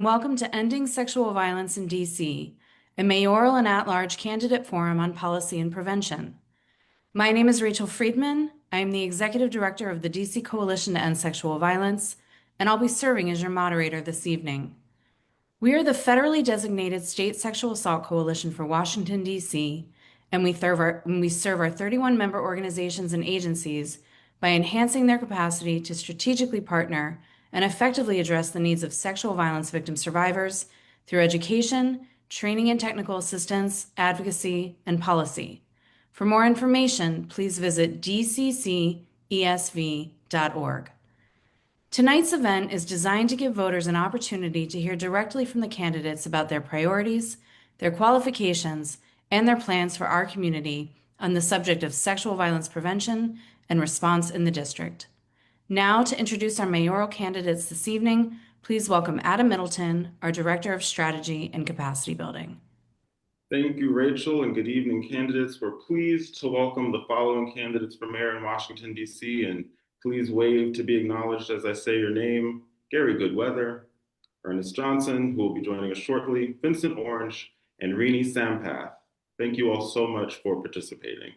Welcome to Ending Sexual Violence in DC, a mayoral and at-large candidate forum on policy and prevention. My name is Rachel Friedman. I am the Executive Director of the DC Coalition to End Sexual Violence, and I'll be serving as your moderator this evening. We are the federally designated State Sexual Assault Coalition for Washington, D.C., and we serve our 31 member organizations and agencies by enhancing their capacity to strategically partner and effectively address the needs of sexual violence victim survivors through education, training and technical assistance, advocacy, and policy. For more information, please visit dccesv.org. Tonight's event is designed to give voters an opportunity to hear directly from the candidates about their priorities, their qualifications, and their plans for our community on the subject of sexual violence prevention and response in the district. Now, to introduce our mayoral candidates this evening, please welcome Adam Middleton, our Director of Strategy and Capacity Building. Thank you, Rachel, and good evening, candidates. We're pleased to welcome the following candidates for mayor in Washington, D.C., and please wave to be acknowledged as I say your name: Gary Goodweather, Ernest Johnson, who will be joining us shortly, Vincent Orange, and Rini Sampath. Thank you all so much for participating.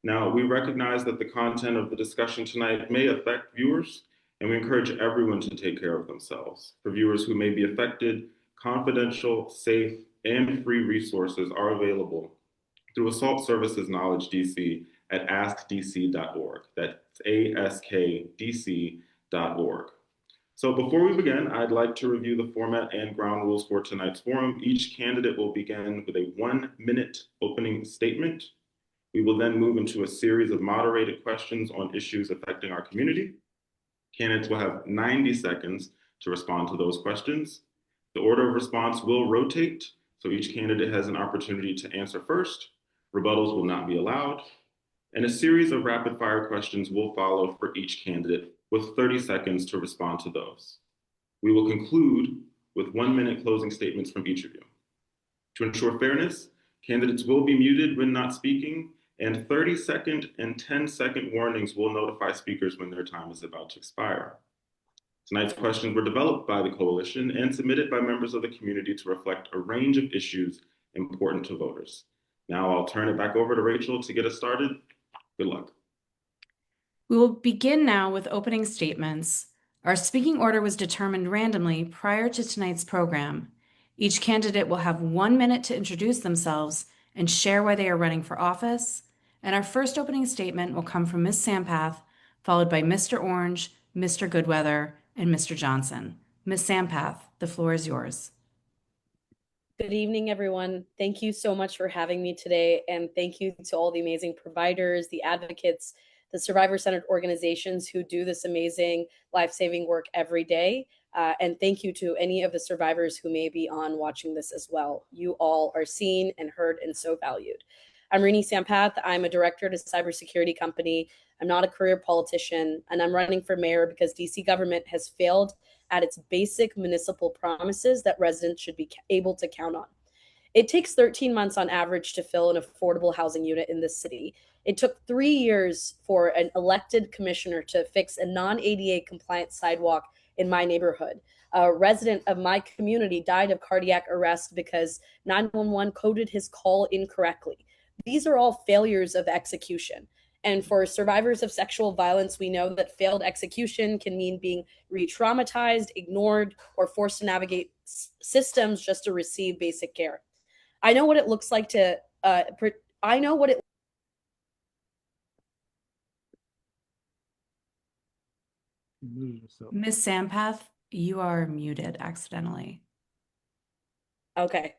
Now, we recognize that the content of the discussion tonight may affect viewers, and we encourage everyone to take care of themselves. For viewers who may be affected, confidential, safe, and free resources are available through Assault Services Knowledge DC at askdc.org. That's askdc.org. So before we begin, I'd like to review the format and ground rules for tonight's forum. Each candidate will begin with a 1-minute opening statement. We will then move into a series of moderated questions on issues affecting our community. Candidates will have 90 seconds to respond to those questions. The order of response will rotate, so each candidate has an opportunity to answer first. Rebuttals will not be allowed. And a series of rapid fire questions will follow for each candidate with 30 seconds to respond to those. We will conclude with 1-minute closing statements from each of you. To ensure fairness, candidates will be muted when not speaking, and 30-second and 10-second warnings will notify speakers when their time is about to expire. Tonight's questions were developed by the coalition and submitted by members of the community to reflect a range of issues important to voters. Now I'll turn it back over to Rachel to get us started. Good luck. We will begin now with opening statements. Our speaking order was determined randomly prior to tonight's program. Each candidate will have 1 minute to introduce themselves and share why they are running for office. And our first opening statement will come from Ms. Sampath, followed by Mr. Orange, Mr. Goodweather, and Mr. Johnson. Ms. Sampath, the floor is yours. Good evening, everyone. Thank you so much for having me today. And thank you to all the amazing providers, the advocates, the survivor-centered organizations who do this amazing life-saving work every day. And thank you to any of the survivors who may be on watching this as well. You all are seen and heard and so valued. I'm Rini Sampath. I'm a director at a cybersecurity company. I'm not a career politician, and I'm running for mayor because DC government has failed at its basic municipal promises that residents should be able to count on. It takes 13 months on average to fill an affordable housing unit in this city. It took 3 years for an elected commissioner to fix a non-ADA compliant sidewalk in my neighborhood. A resident of my community died of cardiac arrest because 911 coded his call incorrectly. These are all failures of execution. And for survivors of sexual violence, we know that failed execution can mean being re-traumatized, ignored, or forced to navigate systems just to receive basic care. I know what it looks like to, Ms. Sampath, you are muted accidentally. Okay.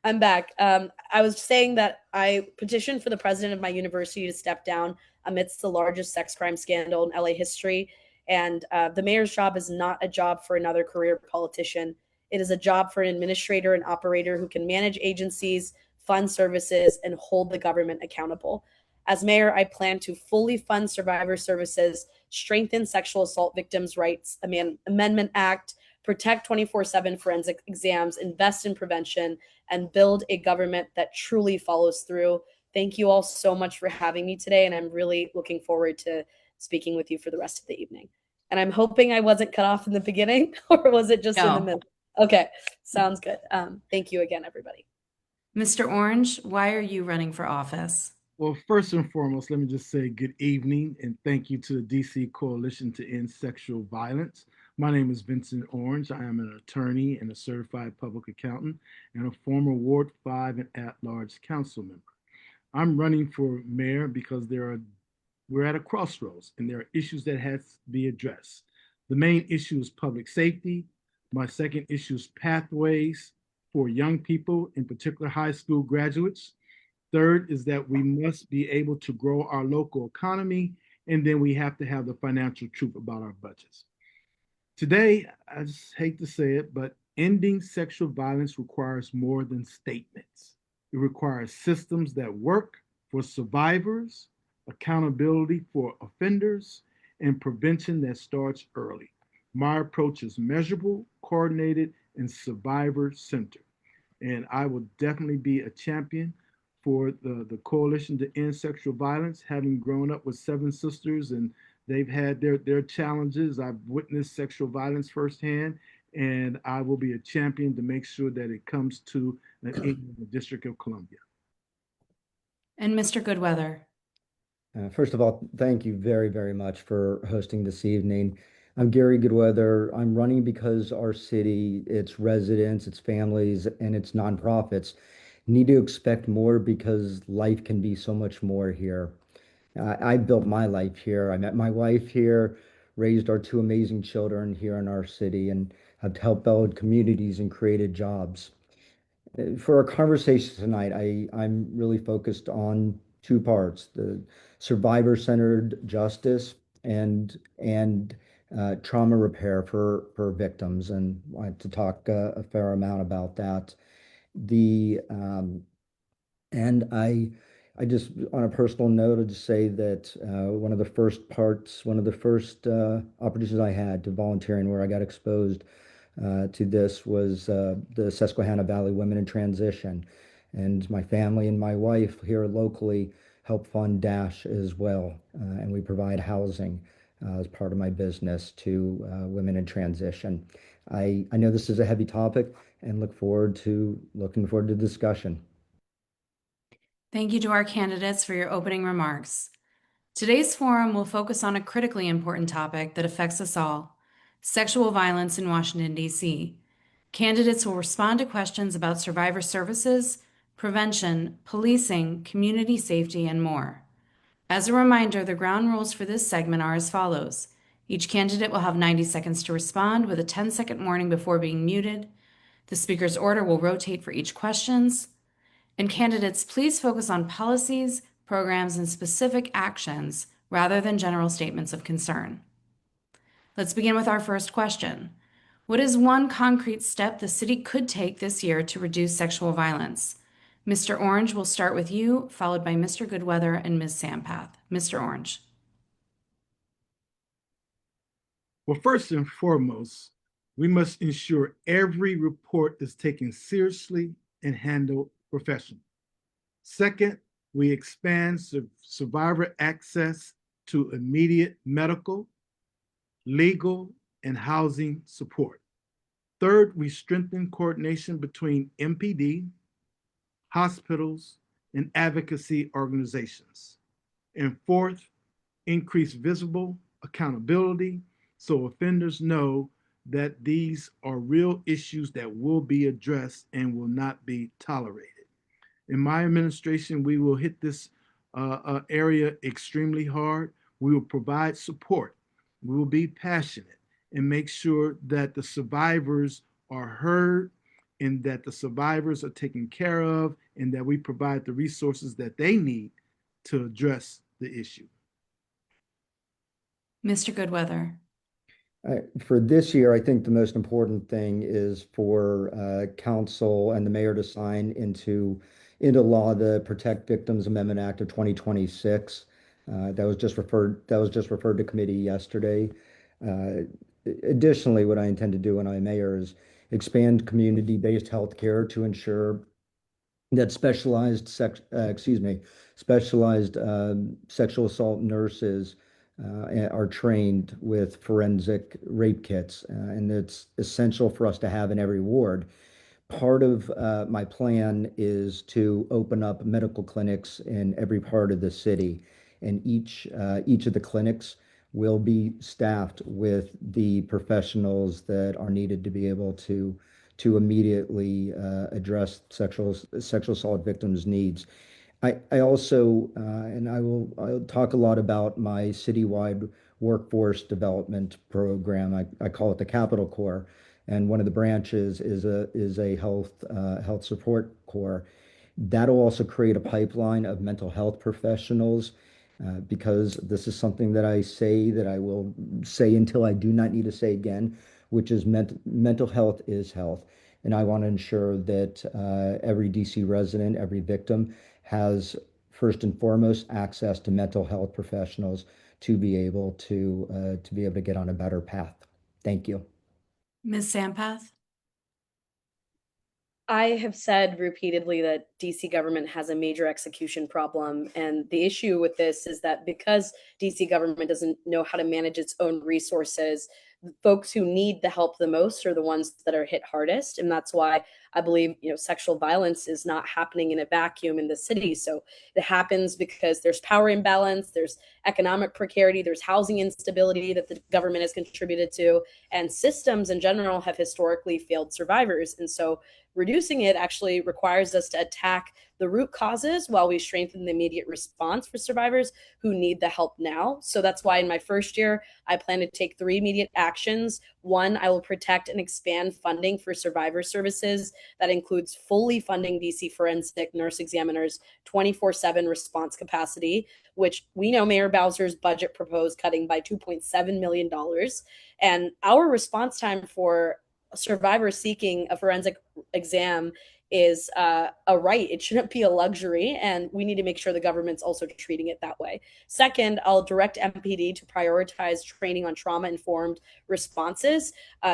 I'm back. I was saying that I petitioned for the president of my university to step down amidst the largest sex crime scandal in LA history. And the mayor's job is not a job for another career politician. It is a job for an administrator and operator who can manage agencies, fund services, and hold the government accountable. As mayor, I plan to fully fund survivor services, strengthen sexual assault victims' rights amendment act, protect 24/7 forensic exams, invest in prevention, and build a government that truly follows through. Thank you all so much for having me today, and I'm really looking forward to speaking with you for the rest of the evening. And I'm hoping I wasn't cut off in the beginning, or was it just in the middle? Okay, sounds good. Thank you again, everybody. Mr. Orange, why are you running for office? Well, first and foremost, let me just say good evening and thank you to the DC Coalition to End Sexual Violence. My name is Vincent Orange. I am an attorney and a certified public accountant and a former Ward 5 and at-large council member. I'm running for mayor because we're at a crossroads and there are issues that have to be addressed. The main issue is public safety. My second issue is pathways for young people, in particular high school graduates. Third is that we must be able to grow our local economy, and then we have to have the financial truth about our budgets. Today, I just hate to say it, but ending sexual violence requires more than statements. It requires systems that work for survivors, accountability for offenders, and prevention that starts early. My approach is measurable, coordinated, and survivor-centered. And I will definitely be a champion for the Coalition to End Sexual Violence, having grown up with seven sisters and they've had their challenges. I've witnessed sexual violence firsthand, and I will be a champion to make sure that it comes to an end in the District of Columbia. And Mr. Goodweather. First of all, thank you very, very much for hosting this evening. I'm Gary Goodweather. I'm running because our city, its residents, its families, and its nonprofits need to expect more because life can be so much more here. I built my life here. I met my wife here, raised our two amazing children here in our city, and have helped build communities and created jobs. For our conversation tonight, I'm really focused on two parts: the survivor-centered justice and trauma repair for victims, and I wanted to talk a fair amount about that. The and I just, on a personal note, I'd just say that one of the first opportunities I had to volunteer and where I got exposed to this was the Susquehanna Valley Women in Transition. And my family and my wife here locally help fund DASH as well. And we provide housing as part of my business to women in transition. I know this is a heavy topic and looking forward to the discussion. Thank you to our candidates for your opening remarks. Today's forum will focus on a critically important topic that affects us all: sexual violence in Washington, D.C. Candidates will respond to questions about survivor services, prevention, policing, community safety, and more. As a reminder, the ground rules for this segment are as follows. Each candidate will have 90 seconds to respond with a 10-second warning before being muted. The speaker's order will rotate for each question. And candidates, please focus on policies, programs, and specific actions rather than general statements of concern. Let's begin with our first question. What is one concrete step the city could take this year to reduce sexual violence? Mr. Orange, will start with you, followed by Mr. Goodweather and Ms. Sampath. Mr. Orange. Well, first and foremost, we must ensure every report is taken seriously and handled professionally. Second, we expand survivor access to immediate medical, legal, and housing support. Third, we strengthen coordination between MPD, hospitals, and advocacy organizations. And fourth, increase visible accountability so offenders know that these are real issues that will be addressed and will not be tolerated. In my administration, we will hit this area extremely hard. We will provide support. We will be passionate and make sure that the survivors are heard and that the survivors are taken care of and that we provide the resources that they need to address the issue. Mr. Goodweather. For this year, I think the most important thing is for council and the mayor to sign into law the Protect Victims Amendment Act of 2026. That was just referred to committee yesterday. Additionally, what I intend to do when I'm mayor is expand community-based healthcare to ensure that specialized sexual assault nurses are trained with forensic rape kits, and it's essential for us to have in every ward. Part of my plan is to open up medical clinics in every part of the city, and each of the clinics will be staffed with the professionals that are needed to be able to immediately address sexual assault victims' needs. I also, and I'll talk a lot about my citywide workforce development program. I call it the Capital Corps, and one of the branches is a health support corps. That'll also create a pipeline of mental health professionals, because this is something that I say that I will say until I do not need to say again, which is mental health is health. And I want to ensure that every DC resident, every victim has first and foremost access to mental health professionals to be able to get on a better path. Thank you. Ms. Sampath? I have said repeatedly that DC government has a major execution problem. And the issue with this is that because DC government doesn't know how to manage its own resources, folks who need the help the most are the ones that are hit hardest. And that's why I believe, sexual violence is not happening in a vacuum in the city. So it happens because there's power imbalance, there's economic precarity, there's housing instability that the government has contributed to, and systems in general have historically failed survivors. And so reducing it actually requires us to attack the root causes while we strengthen the immediate response for survivors who need the help now. So that's why in my first year, I plan to take 3 immediate actions. One, I will protect and expand funding for survivor services. That includes fully funding DC forensic nurse examiners 24/7 response capacity, which we know Mayor Bowser's budget proposed cutting by $2.7 million. And our response time for survivors seeking a forensic exam is a right. It shouldn't be a luxury, and we need to make sure the government's also treating it that way. Second, I'll direct MPD to prioritize training on trauma-informed responses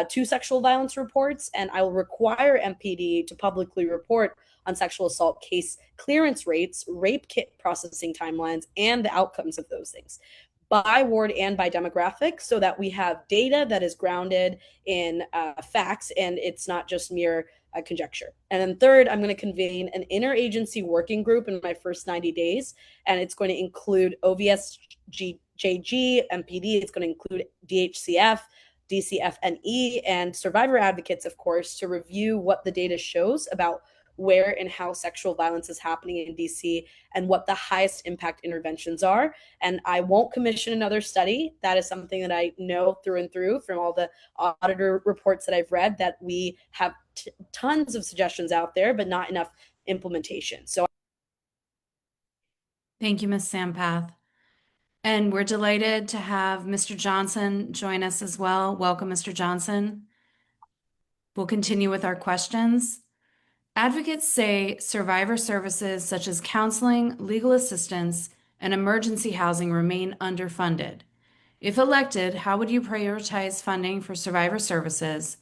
to sexual violence reports, and I will require MPD to publicly report on sexual assault case clearance rates, rape kit processing timelines, and the outcomes of those things by ward and by demographic, so that we have data that is grounded in facts and it's not just mere conjecture. And then third, I'm going to convene an interagency working group in my first 90 days, and it's going to include OVSJG, MPD, it's going to include DHCF, DCFNE, and survivor advocates, of course, to review what the data shows about where and how sexual violence is happening in DC and what the highest impact interventions are. And I won't commission another study. That is something that I know through and through from all the auditor reports that I've read, that we have tons of suggestions out there, but not enough implementation. So Thank you, Ms. Sampath. And we're delighted to have Mr. Johnson join us as well. Welcome, Mr. Johnson. We'll continue with our questions. Advocates say survivor services such as counseling, legal assistance, and emergency housing remain underfunded. If elected, how would you prioritize funding for survivor services,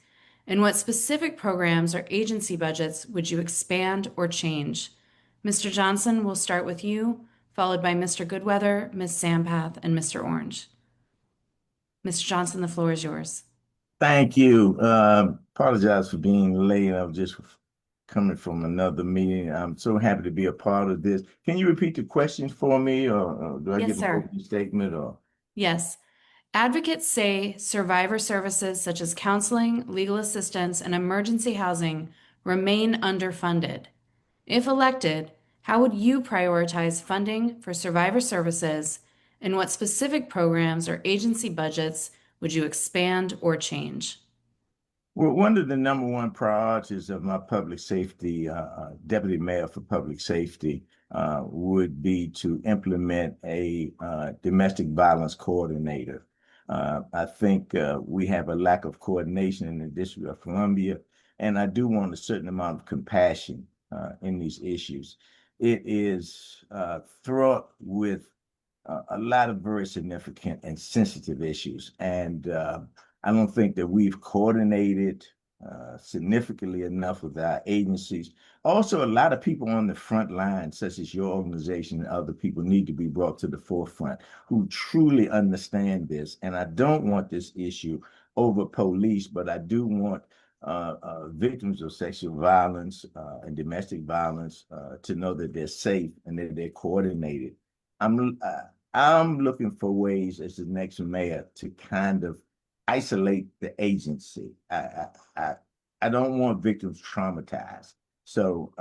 and what specific programs or agency budgets would you expand or change? Mr. Johnson, we'll start with you, followed by Mr. Goodweather, Ms. Sampath, and Mr. Orange. Mr. Johnson, the floor is yours. Thank you. Apologize for being late. I was just coming from another meeting. I'm so happy to be a part of this. Can you repeat the questions for me, or do I Yes, get sir. an opening statement? Or Yes. Advocates say survivor services such as counseling, legal assistance, and emergency housing remain underfunded. If elected, how would you prioritize funding for survivor services, and what specific programs or agency budgets would you expand or change? well, one of the number one priorities of my public safety deputy mayor for public safety would be to implement a domestic violence coordinator. I think we have a lack of coordination in the District of Columbia, and I do want a certain amount of compassion in these issues. It is fraught with a lot of very significant and sensitive issues, and I don't think that we've coordinated significantly enough with our agencies. Also, a lot of people on the front line, such as your organization and other people, need to be brought to the forefront who truly understand this. And I don't want this issue over police, but I do want victims of sexual violence and domestic violence to know that they're safe and that they're coordinated. I'm looking for ways as the next mayor to kind of isolate the agency. I don't want victims traumatized. So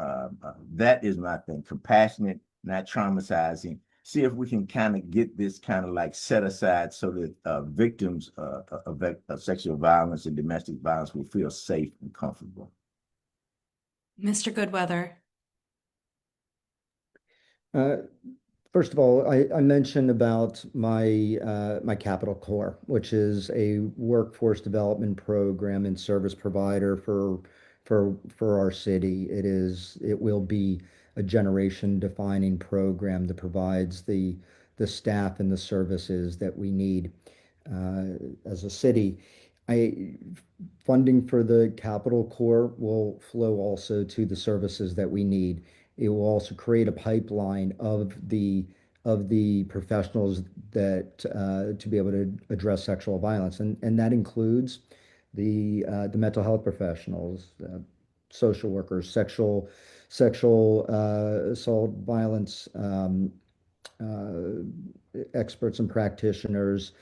that is my thing. Compassionate, not traumatizing. See if we can kind of get this kind of like set aside so that victims of sexual violence and domestic violence will feel safe and comfortable. Mr. Goodweather. First of all, I mentioned about my Capital Corps, which is a workforce development program and service provider for our city. It will be a generation defining program that provides the staff and the services that we need as a city. Funding for the Capital Corps will flow also to the services that we need. It will also create a pipeline of the professionals that to be able to address sexual violence, and that includes the mental health professionals, social workers, sexual assault violence experts and practitioners,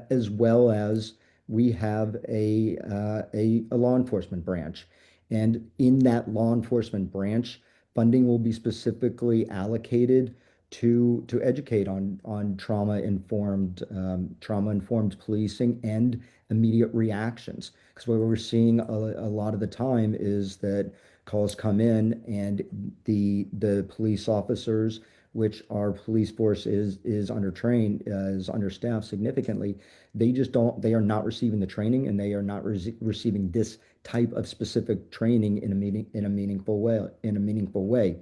as well as we have a law enforcement branch, and in that law enforcement branch, funding will be specifically allocated to educate on trauma informed policing and immediate reactions. Because what we're seeing a lot of the time is that calls come in and the police officers, which our police force is undertrained, is understaffed significantly, they are not receiving the training, and they are not receiving this type of specific training in a meaningful way.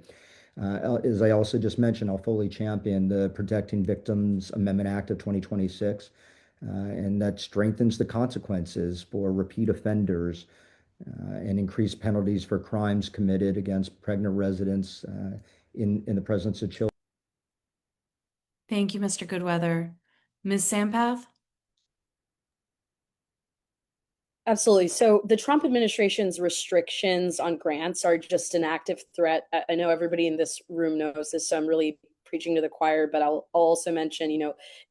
As I also just mentioned, I'll fully champion the Protecting Victims Amendment Act of 2026, and that strengthens the consequences for repeat offenders and increased penalties for crimes committed against pregnant residents in the presence of children. Thank you, Mr. Goodweather. Ms. Sampath? Absolutely. So the Trump administration's restrictions on grants are just an active threat. I know everybody in this room knows this, so I'm really preaching to the choir, but I'll also mention,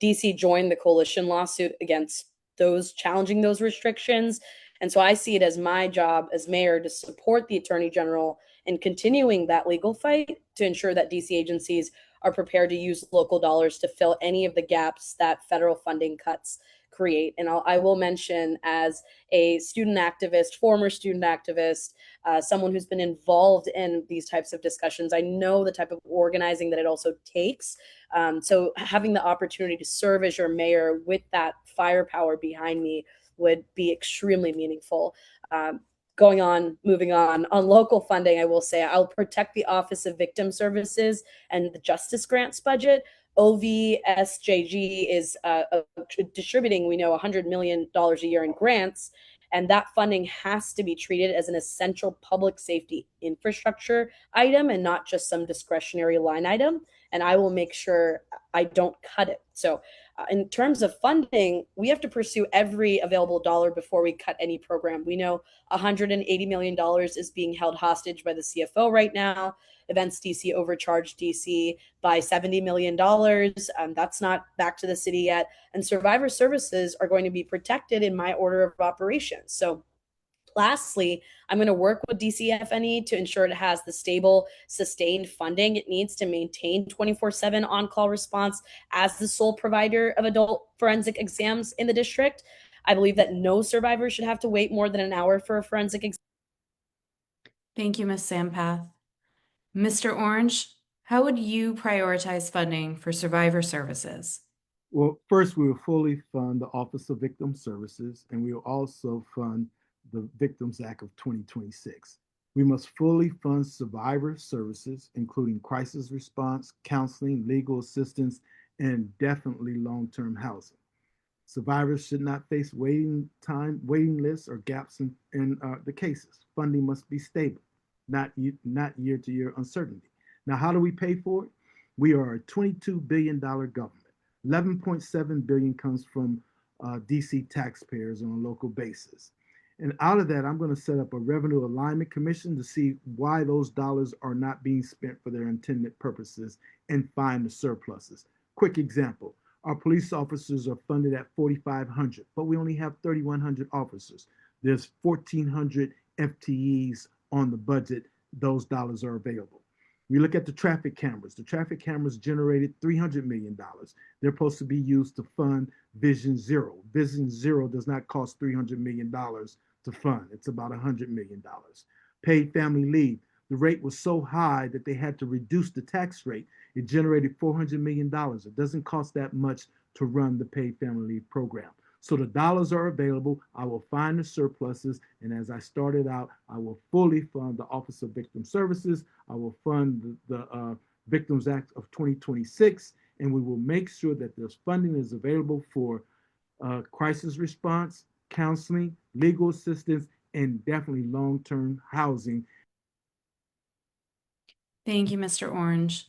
DC joined the coalition lawsuit against those challenging those restrictions. And so I see it as my job as mayor to support the attorney general in continuing that legal fight to ensure that DC agencies are prepared to use local dollars to fill any of the gaps that federal funding cuts create. And I will mention, as a student activist, former student activist, someone who's been involved in these types of discussions, I know the type of organizing that it also takes. So having the opportunity to serve as your mayor with that firepower behind me would be extremely meaningful. Moving on local funding, I will say I'll protect the Office of Victim Services and the Justice Grants budget. OVSJG is distributing, we know, $100 million a year in grants, and that funding has to be treated as an essential public safety infrastructure item and not just some discretionary line item. And I will make sure I don't cut it. So in terms of funding, we have to pursue every available dollar before we cut any program. We know $180 million is being held hostage by the CFO right now. Events DC overcharged DC by $70 million. That's not back to the city yet. And survivor services are going to be protected in my order of operations. So lastly, I'm going to work with DCFNE to ensure it has the stable, sustained funding it needs to maintain 24/7 on-call response as the sole provider of adult forensic exams in the district. I believe that no survivor should have to wait more than an hour for a forensic exam. Thank you, Ms. Sampath. Mr. Orange, how would you prioritize funding for survivor services? Well, first, we will fully fund the Office of Victim Services, and we will also fund the Victims Act of 2026. We must fully fund survivor services, including crisis response, counseling, legal assistance, and definitely long-term housing. Survivors should not face waiting lists, or gaps in the cases. Funding must be stable, not year-to-year uncertainty. Now, how do we pay for it? We are a $22 billion government. 11.7 billion comes from DC taxpayers on a local basis. And out of that, I'm going to set up a revenue alignment commission to see why those dollars are not being spent for their intended purposes and find the surpluses. Quick example. Our police officers are funded at 4,500, but we only have 3,100 officers. There's 1,400 FTEs on the budget. Those dollars are available. We look at the traffic cameras. The traffic cameras generated $300 million. They're supposed to be used to fund Vision Zero. Vision Zero does not cost $300 million to fund. It's about $100 million. Paid family leave. The rate was so high that they had to reduce the tax rate. It generated $400 million. It doesn't cost that much to run the paid family leave program. So the dollars are available. I will find the surpluses. And as I started out, I will fully fund the Office of Victim Services. I will fund the Victims Act of 2026. And we will make sure that this funding is available for crisis response, counseling, legal assistance, and definitely long-term housing. Thank you, Mr. Orange.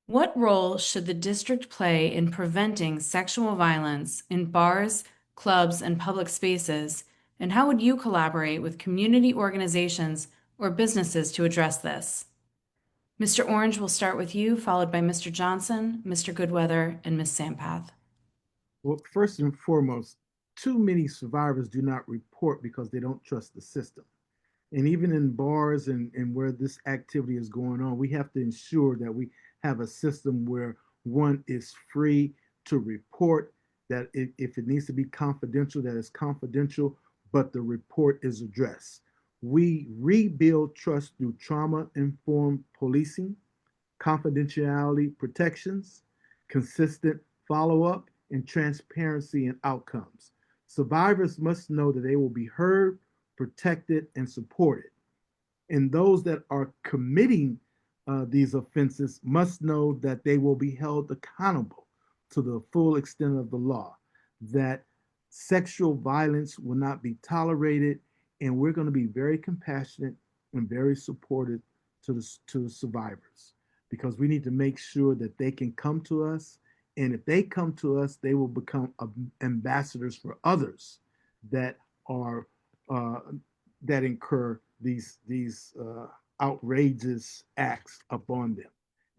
What role should the district play in preventing sexual violence in bars, clubs, and public spaces? And how would you collaborate with community organizations or businesses to address this? Mr. Orange will start with you, followed by Mr. Johnson, Mr. Goodweather, and Ms. Sampath. Well, first and foremost, too many survivors do not report because they don't trust the system. And even in bars and where this activity is going on, we have to ensure that we have a system where one is free to report, that if it needs to be confidential, that it's confidential, but the report is addressed. We rebuild trust through trauma-informed policing, confidentiality protections, consistent follow-up, and transparency in outcomes. Survivors must know that they will be heard, protected, and supported. And those that are committing these offenses must know that they will be held accountable to the full extent of the law, that sexual violence will not be tolerated, and we're going to be very compassionate and very supportive to the survivors, because we need to make sure that they can come to us, and if they come to us, they will become ambassadors for others that are that incur these outrageous acts upon them.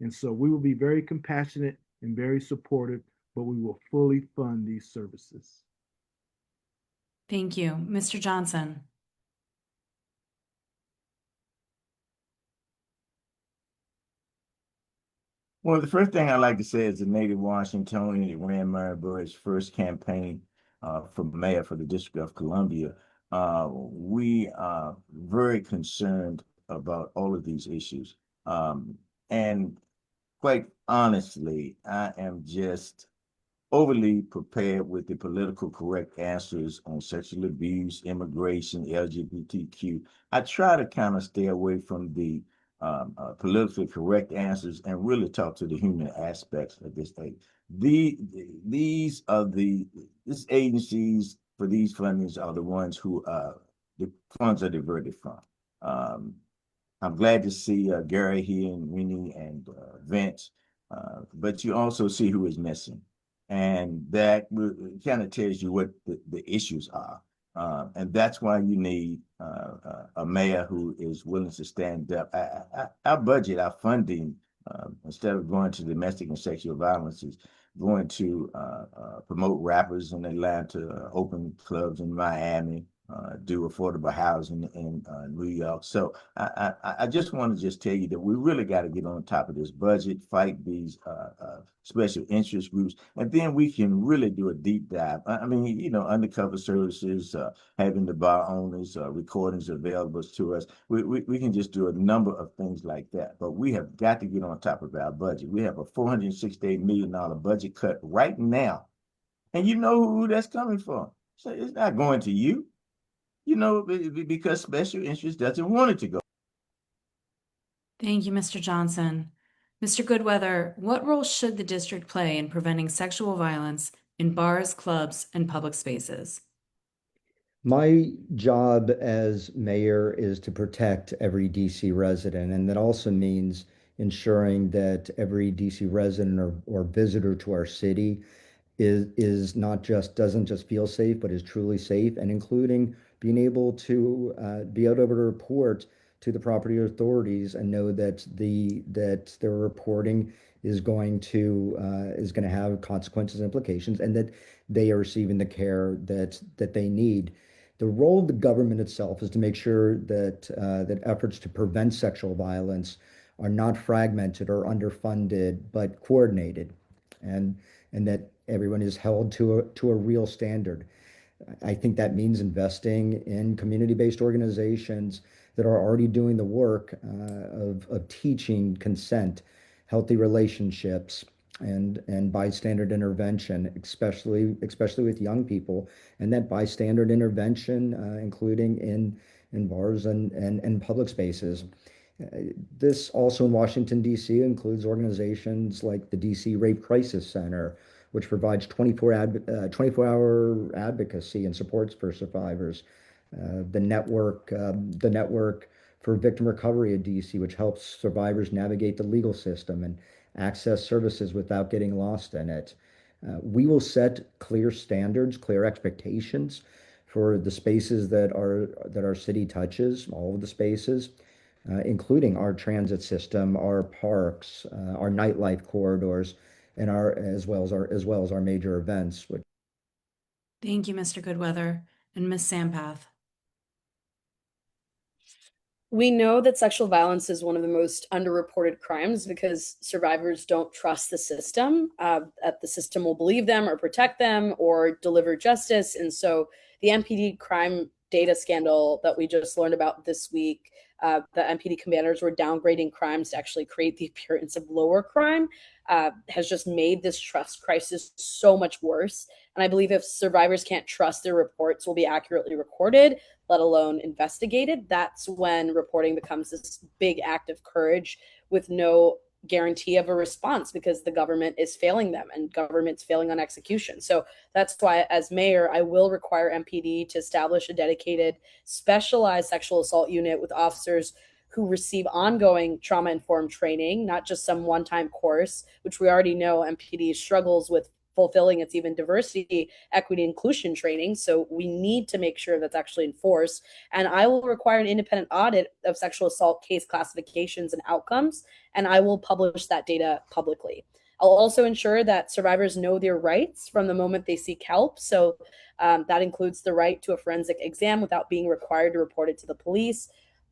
And so we will be very compassionate and very supportive, but we will fully fund these services. Thank you. Mr. Johnson. Well, the first thing I'd like to say is a native Washingtonian that ran Maryboro's first campaign for mayor for the District of Columbia. We are very concerned about all of these issues. And quite honestly, I am just overly prepared with the political correct answers on sexual abuse, immigration, LGBTQ. I try to kind of stay away from the politically correct answers and really talk to the human aspects of this thing. These agencies for these fundings are the ones who the funds are diverted from. I'm glad to see Gary here and Rini and Vince, but you also see who is missing. And that kind of tells you what the issues are. And that's why you need a mayor who is willing to stand up. Our budget, our funding, instead of going to domestic and sexual violence, is going to promote rappers in Atlanta, open clubs in Miami, do affordable housing in New York. So I just want to just tell you that we really got to get on top of this budget, fight these special interest groups, and then we can really do a deep dive. I mean, you know, undercover services, having the bar owners, recordings available to us. We can just do a number of things like that, but we have got to get on top of our budget. We have a $468 million budget cut right now. And you know who that's coming from. So it's not going to you. You know, because special interest doesn't want it to go. Thank you, Mr. Johnson. Mr. Goodweather, what role should the district play in preventing sexual violence in bars, clubs, and public spaces. My job as mayor is to protect every DC resident, and that also means ensuring that every DC resident or visitor to our city is not just doesn't just feel safe, but is truly safe, and including being able to be able to report to the property authorities and know that their reporting is going to have consequences, implications, and that they are receiving the care that they need. The role of the government itself is to make sure that efforts to prevent sexual violence are not fragmented or underfunded, but coordinated, and that everyone is held to a real standard. I think that means investing in community-based organizations that are already doing the work of teaching consent, healthy relationships, and bystander intervention, especially with young people, and that bystander intervention, including in bars and public spaces. This also in Washington, D.C. includes organizations like the D.C. Rape Crisis Center, which provides 24-hour advocacy and supports for survivors. The network for victim recovery at DC, which helps survivors navigate the legal system and access services without getting lost in it. We will set clear standards, clear expectations for the spaces that our city touches, all of the spaces, including our transit system, our parks, our nightlife corridors, and as well as our major events. Thank you, Mr. Goodweather. And Ms. Sampath. We know that sexual violence is one of the most underreported crimes because survivors don't trust the system, that the system will believe them or protect them or deliver justice. And so the MPD crime data scandal that we just learned about this week, the MPD commanders were downgrading crimes to actually create the appearance of lower crime, has just made this trust crisis so much worse. And I believe if survivors can't trust their reports will be accurately recorded, let alone investigated, that's when reporting becomes this big act of courage with no guarantee of a response because the government is failing them and government's failing on execution. So that's why, as mayor, I will require MPD to establish a dedicated, specialized sexual assault unit with officers who receive ongoing trauma-informed training, not just some one-time course, which we already know MPD struggles with fulfilling its even diversity, equity, inclusion training. So we need to make sure that's actually enforced. And I will require an independent audit of sexual assault case classifications and outcomes, and I will publish that data publicly. I'll also ensure that survivors know their rights from the moment they seek help. So that includes the right to a forensic exam without being required to report it to the police.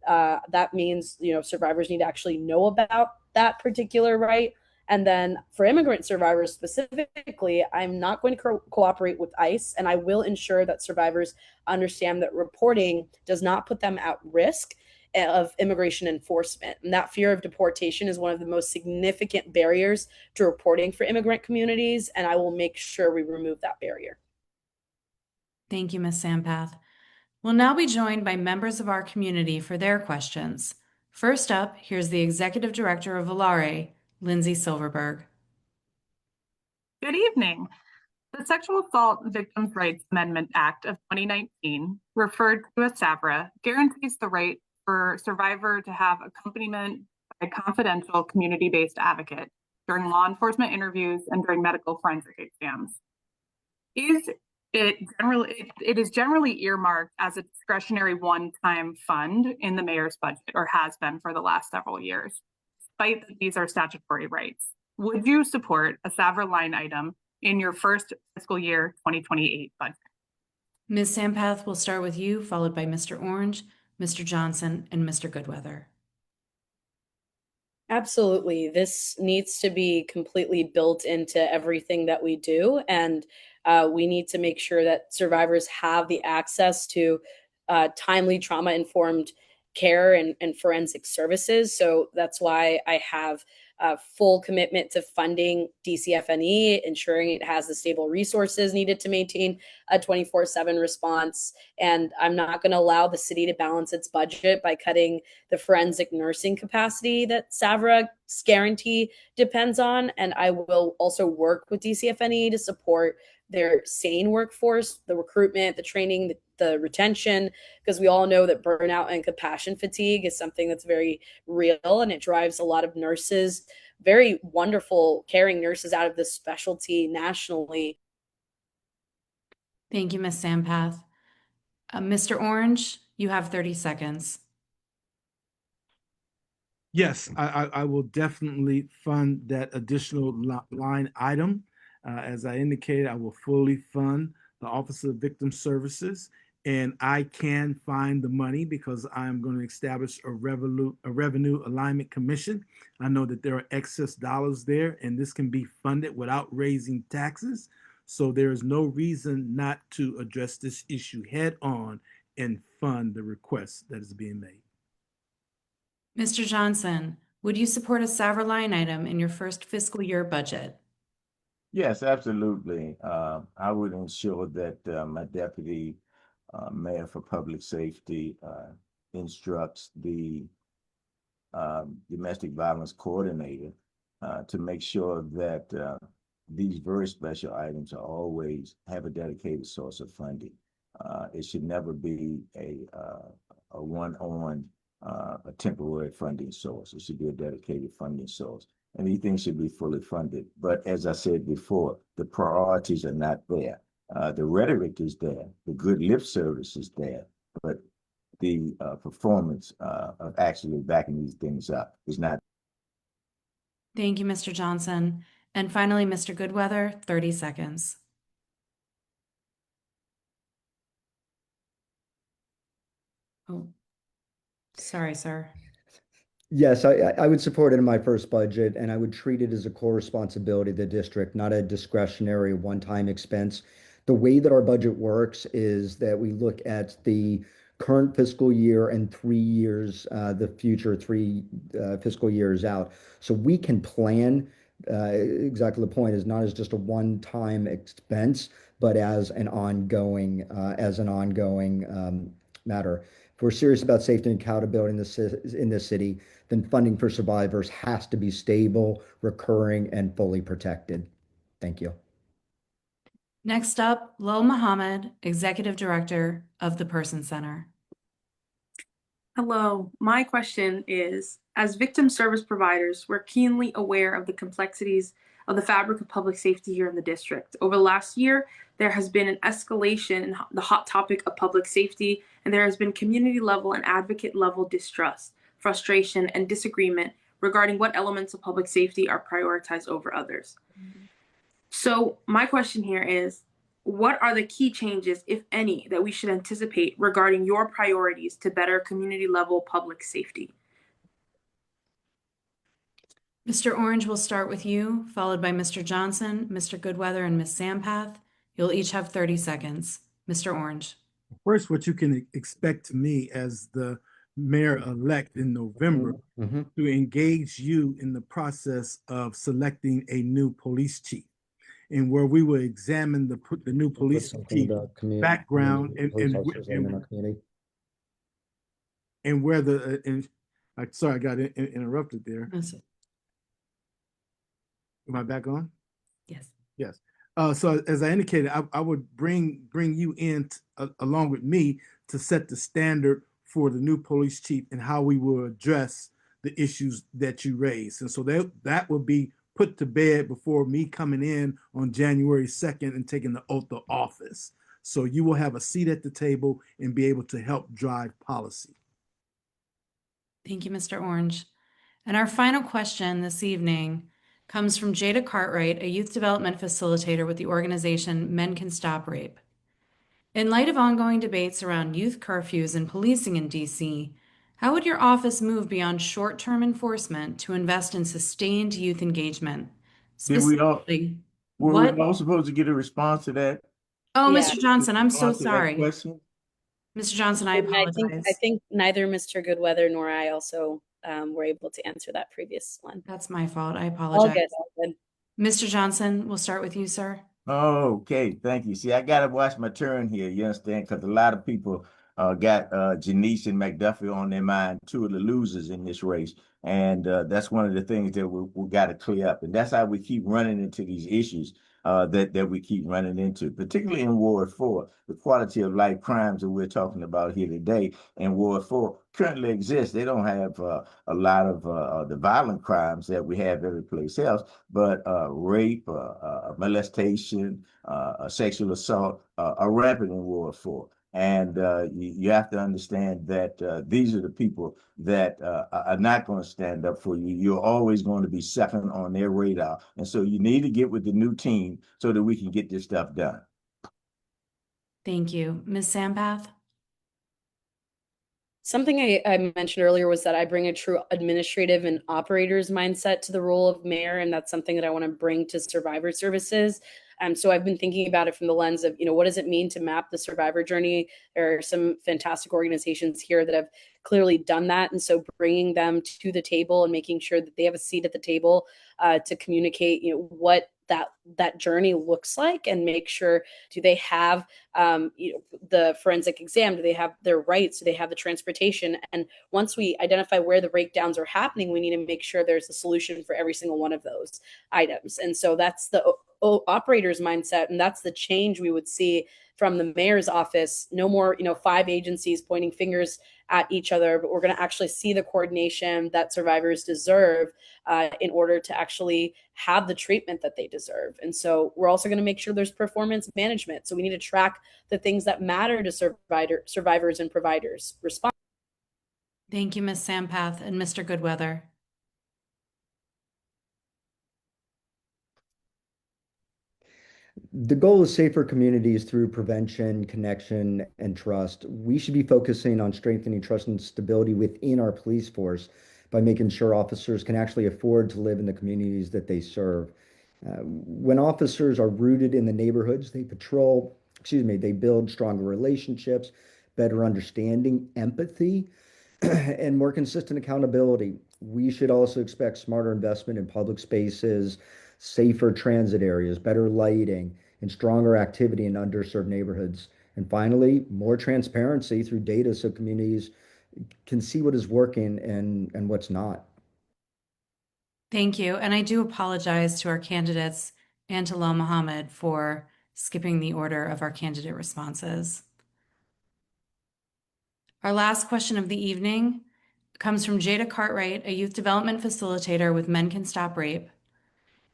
That means, survivors need to actually know about that particular right. And then for immigrant survivors specifically, I'm not going to cooperate with ICE, and I will ensure that survivors understand that reporting does not put them at risk of immigration enforcement. And that fear of deportation is one of the most significant barriers to reporting for immigrant communities, and I will make sure we remove that barrier. Thank you, Ms. Sampath. We'll now be joined by members of our community for their questions. First up, here's the Executive Director of Volare, Lindsay Silverberg. Good evening. The Sexual Assault Victims' Rights Amendment Act of 2019, referred to as SAVRA, guarantees the right for a survivor to have accompaniment by a confidential community-based advocate during law enforcement interviews and during medical forensic exams. It is generally earmarked as a discretionary one-time fund in the mayor's budget, or has been for the last several years, despite that these are statutory rights. Would you support a SAVRA line item in your first fiscal year 2028 budget? Ms. Sampath, we'll start with you, followed by Mr. Orange, Mr. Johnson, and Mr. Goodweather. Absolutely. This needs to be completely built into everything that we do. And we need to make sure that survivors have the access to timely trauma-informed care and forensic services. So that's why I have a full commitment to funding DCFNE, ensuring it has the stable resources needed to maintain a 24/7 response. And I'm not going to allow the city to balance its budget by cutting the forensic nursing capacity that SAVRA's guarantee depends on. And I will also work with DCFNE to support their sane workforce, the recruitment, the training, the retention, because we all know that burnout and compassion fatigue is something that's very real, and it drives a lot of nurses, very wonderful caring nurses, out of this specialty nationally. Thank you, Ms. Sampath. Mr. Orange, you have 30 seconds. Yes, I will definitely fund that additional line item. As I indicated, I will fully fund the Office of Victim Services, and I can find the money because I'm going to establish a revenue alignment commission. I know that there are excess dollars there, and this can be funded without raising taxes. So there is no reason not to address this issue head on and fund the request that is being made. Mr. Johnson, would you support a SAVR line item in your first fiscal year budget? Yes, absolutely. I would ensure that my deputy mayor for public safety instructs the domestic violence coordinator to make sure that these very special items are always have a dedicated source of funding. It should never be a one-on a temporary funding source. It should be a dedicated funding source. And these things should be fully funded. But as I said before, the priorities are not there. The rhetoric is there. The good lip service is there. But the performance of actually backing these things up is not. Thank you, Mr. Johnson. And finally, Mr. Goodweather, 30 seconds. Oh, sorry, sir. Yes, I would support it in my first budget, and I would treat it as a core responsibility of the district, not a discretionary one-time expense. The way that our budget works is that we look at the current fiscal year and 3 years, the future three fiscal years out. So we can plan, exactly the point is not as just a one-time expense, but as an ongoing matter. If we're serious about safety and accountability in this city, then funding for survivors has to be stable, recurring, and fully protected. Thank you. Next up, Lowell Muhammad, Executive Director of the Person Center. Hello, my question is, as victim service providers, we're keenly aware of the complexities of the fabric of public safety here in the district. Over the last year, there has been an escalation in the hot topic of public safety, and there has been community level and advocate level distrust, frustration, and disagreement regarding what elements of public safety are prioritized over others. So my question here is, what are the key changes, if any, that we should anticipate regarding your priorities to better community level public safety? Mr. Orange, will start with you, followed by Mr. Johnson, Mr. Goodweather, and Ms. Sampath. You'll each have 30 seconds. Mr. Orange. First, what you can expect me as the mayor-elect in November to engage you in the process of selecting a new police chief, and where we will examine the new police chief background and where the sorry, I got interrupted there. Am I back on? Yes. Yes. So as I indicated, I would bring you in along with me to set the standard for the new police chief and how we will address the issues that you raised. And so that will be put to bed before me coming in on January 2nd and taking the oath of office. So you will have a seat at the table and be able to help drive policy. Thank you, Mr. Orange. And our final question this evening comes from Jada Cartwright, a youth development facilitator with the organization Men Can Stop Rape. In light of ongoing debates around youth curfews and policing in DC, how would your office move beyond short-term enforcement to invest in sustained youth engagement? Specifically, were we all supposed to get a response to that? Oh, Yeah. Mr. Johnson, I'm so sorry. Question? Mr. Johnson, I apologize. I think neither Mr. Goodweather nor I also were able to answer that previous one. That's my fault. I All apologize. good, all good. Mr. Johnson, we'll start with you, sir. Okay, thank you. See, I gotta watch my turn here, you understand? Because a lot of people got Janice and McDuffie on their mind, two of the losers in this race. And that's one of the things that we got to clear up. And that's how we keep running into these issues. that we keep running into, particularly in Ward 4. The quality of life crimes that we're talking about here today in Ward 4 currently exist. They don't have a lot of the violent crimes that we have every place else, but rape, molestation, sexual assault are rampant in Ward 4. And you have to understand that these are the people that are not going to stand up for you. You're always going to be second on their radar. And so you need to get with the new team so that we can get this stuff done. Thank you. Ms. Sampath? Something I mentioned earlier was that I bring a true administrative and operator's mindset to the role of mayor, and that's something that I want to bring to survivor services. So I've been thinking about it from the lens of, what does it mean to map the survivor journey? There are some fantastic organizations here that have clearly done that. And so bringing them to the table and making sure that they have a seat at the table to communicate, what that journey looks like, and make sure, do they have the forensic exam? Do they have their rights? Do they have the transportation? And once we identify where the breakdowns are happening, we need to make sure there's a solution for every single one of those items. And so that's the operator's mindset, and that's the change we would see from the mayor's office. No more 5 agencies pointing fingers at each other, but we're going to actually see the coordination that survivors deserve in order to actually have the treatment that they deserve. And so we're also going to make sure there's performance management. So we need to track the things that matter to survivors and providers. Thank you, Ms. Sampath. And Mr. Goodweather? The goal is safer communities through prevention, connection, and trust. We should be focusing on strengthening trust and stability within our police force by making sure officers can actually afford to live in the communities that they serve. When officers are rooted in the neighborhoods they patrol, they build stronger relationships, better understanding, empathy, and more consistent accountability. We should also expect smarter investment in public spaces, safer transit areas, better lighting, and stronger activity in underserved neighborhoods. And finally, more transparency through data so communities can see what is working and what's not. Thank you. And I do apologize to our candidates and to Lal Mohammed for skipping the order of our candidate responses. Our last question of the evening comes from Jada Cartwright, a youth development facilitator with Men Can Stop Rape.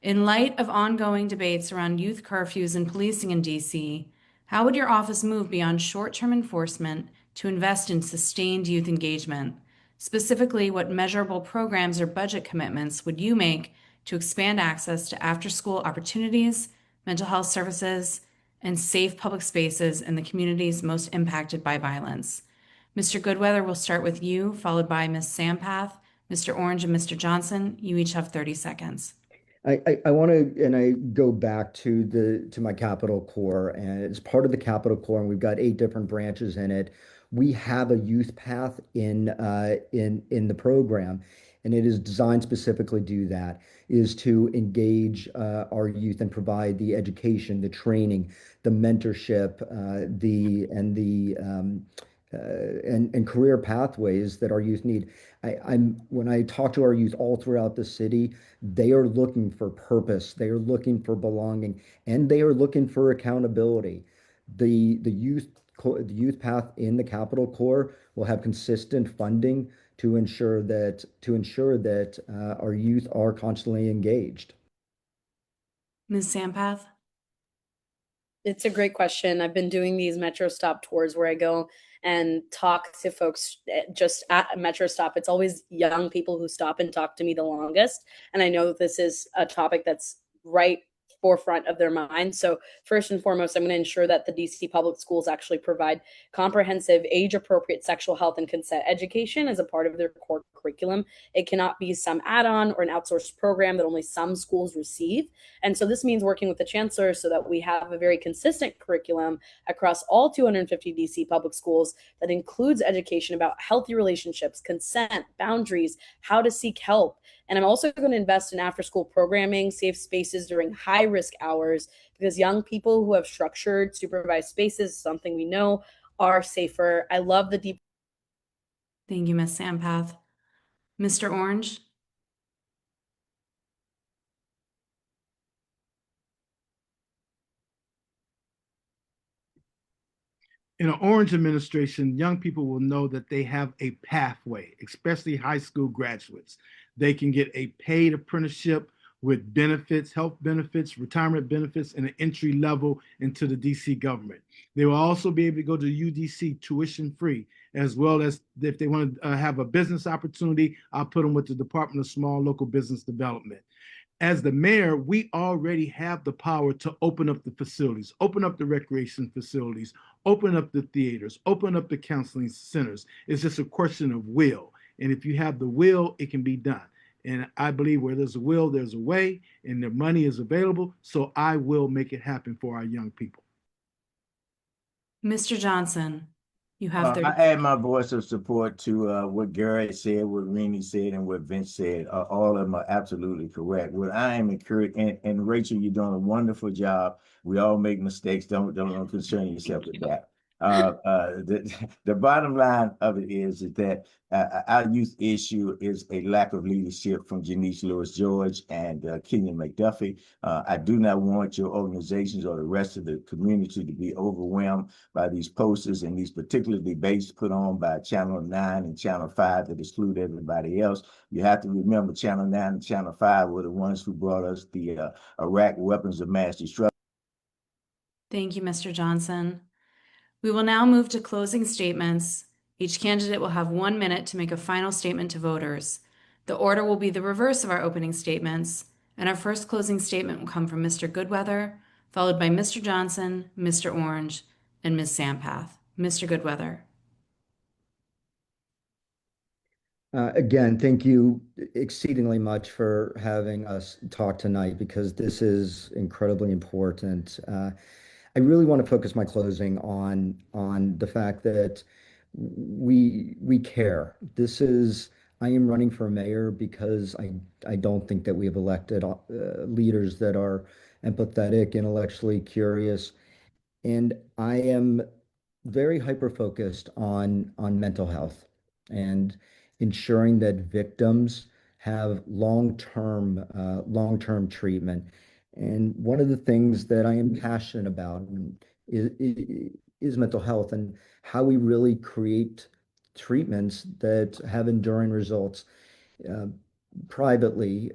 In light of ongoing debates around youth curfews and policing in DC, how would your office move beyond short-term enforcement to invest in sustained youth engagement? Specifically, what measurable programs or budget commitments would you make to expand access to after-school opportunities, mental health services, and safe public spaces in the communities most impacted by violence? Mr. Goodweather, we'll start with you, followed by Ms. Sampath, Mr. Orange, and Mr. Johnson. You each have 30 seconds. I want to, and I go back to my Capital Core, and it's part of the Capital Core, and we've got 8 different branches in it. We have a youth path in the program, and it is designed specifically to do that, is to engage our youth and provide the education, the training, the mentorship, and career pathways that our youth need. When I talk to our youth all throughout the city, they are looking for purpose, they are looking for belonging, and they are looking for accountability. The youth path in the Capital Core will have consistent funding to ensure that our youth are constantly engaged. Ms. Sampath? It's a great question. I've been doing these Metro Stop tours where I go and talk to folks just at Metro Stop. It's always young people who stop and talk to me the longest. And I know that this is a topic that's right forefront of their mind. So first and foremost, I'm going to ensure that the DC public schools actually provide comprehensive age-appropriate sexual health and consent education as a part of their core curriculum. It cannot be some add-on or an outsourced program that only some schools receive. And so this means working with the chancellor so that we have a very consistent curriculum across all 250 DC public schools that includes education about healthy relationships, consent, boundaries, how to seek help. And I'm also going to invest in after-school programming, safe spaces during high-risk hours, because young people who have structured, supervised spaces, something we know, are safer. I love the deep. Thank you, Ms. Sampath. Mr. Orange? In an Orange administration, young people will know that they have a pathway, especially high school graduates. They can get a paid apprenticeship with benefits, health benefits, retirement benefits, and an entry level into the DC government. They will also be able to go to UDC tuition free, as well as if they want to have a business opportunity, I'll put them with the Department of Small Local Business Development. As the mayor, we already have the power to open up the facilities, open up the recreation facilities, open up the theaters, open up the counseling centers. It's just a question of will. And if you have the will, it can be done. And I believe where there's a will, there's a way, and the money is available. So I will make it happen for our young people. Mr. Johnson, you have I add my voice of support to what Garrett said, what Rini said, and what Vince said. All of them are absolutely correct. What I am encouraged, and Rachel, you're doing a wonderful job. We all make mistakes. Don't concern yourself with that. The bottom line of it is that our youth issue is a lack of leadership from Janice Lewis George and Kenyon McDuffie. I do not want your organizations or the rest of the community to be overwhelmed by these posters and these particular debates put on by Channel 9 and Channel 5 that exclude everybody else. You have to remember Channel 9 and Channel 5 were the ones who brought us the Iraq weapons of mass destruction. Thank you, Mr. Johnson. We will now move to closing statements. Each candidate will have 1 minute to make a final statement to voters. The order will be the reverse of our opening statements, and our first closing statement will come from Mr. Goodweather, followed by Mr. Johnson, Mr. Orange, and Ms. Sampath. Mr. Goodweather. Again, thank you exceedingly much for having us talk tonight because this is incredibly important. I really want to focus my closing on the fact that we care. I am running for mayor because I don't think that we have elected leaders that are empathetic, intellectually curious, and I am very hyper focused on mental health and ensuring that victims have long-term treatment. And one of the things that I am passionate about is mental health and how we really create treatments that have enduring results. Privately,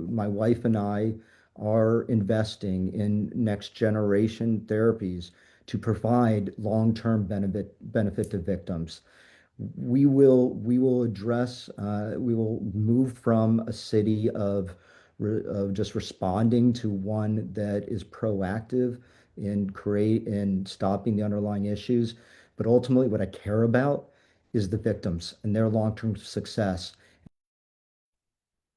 my wife and I are investing in next generation therapies to provide long-term benefit to victims. We will move from a city of just responding to one that is proactive in stopping the underlying issues. But ultimately, what I care about is the victims and their long-term success.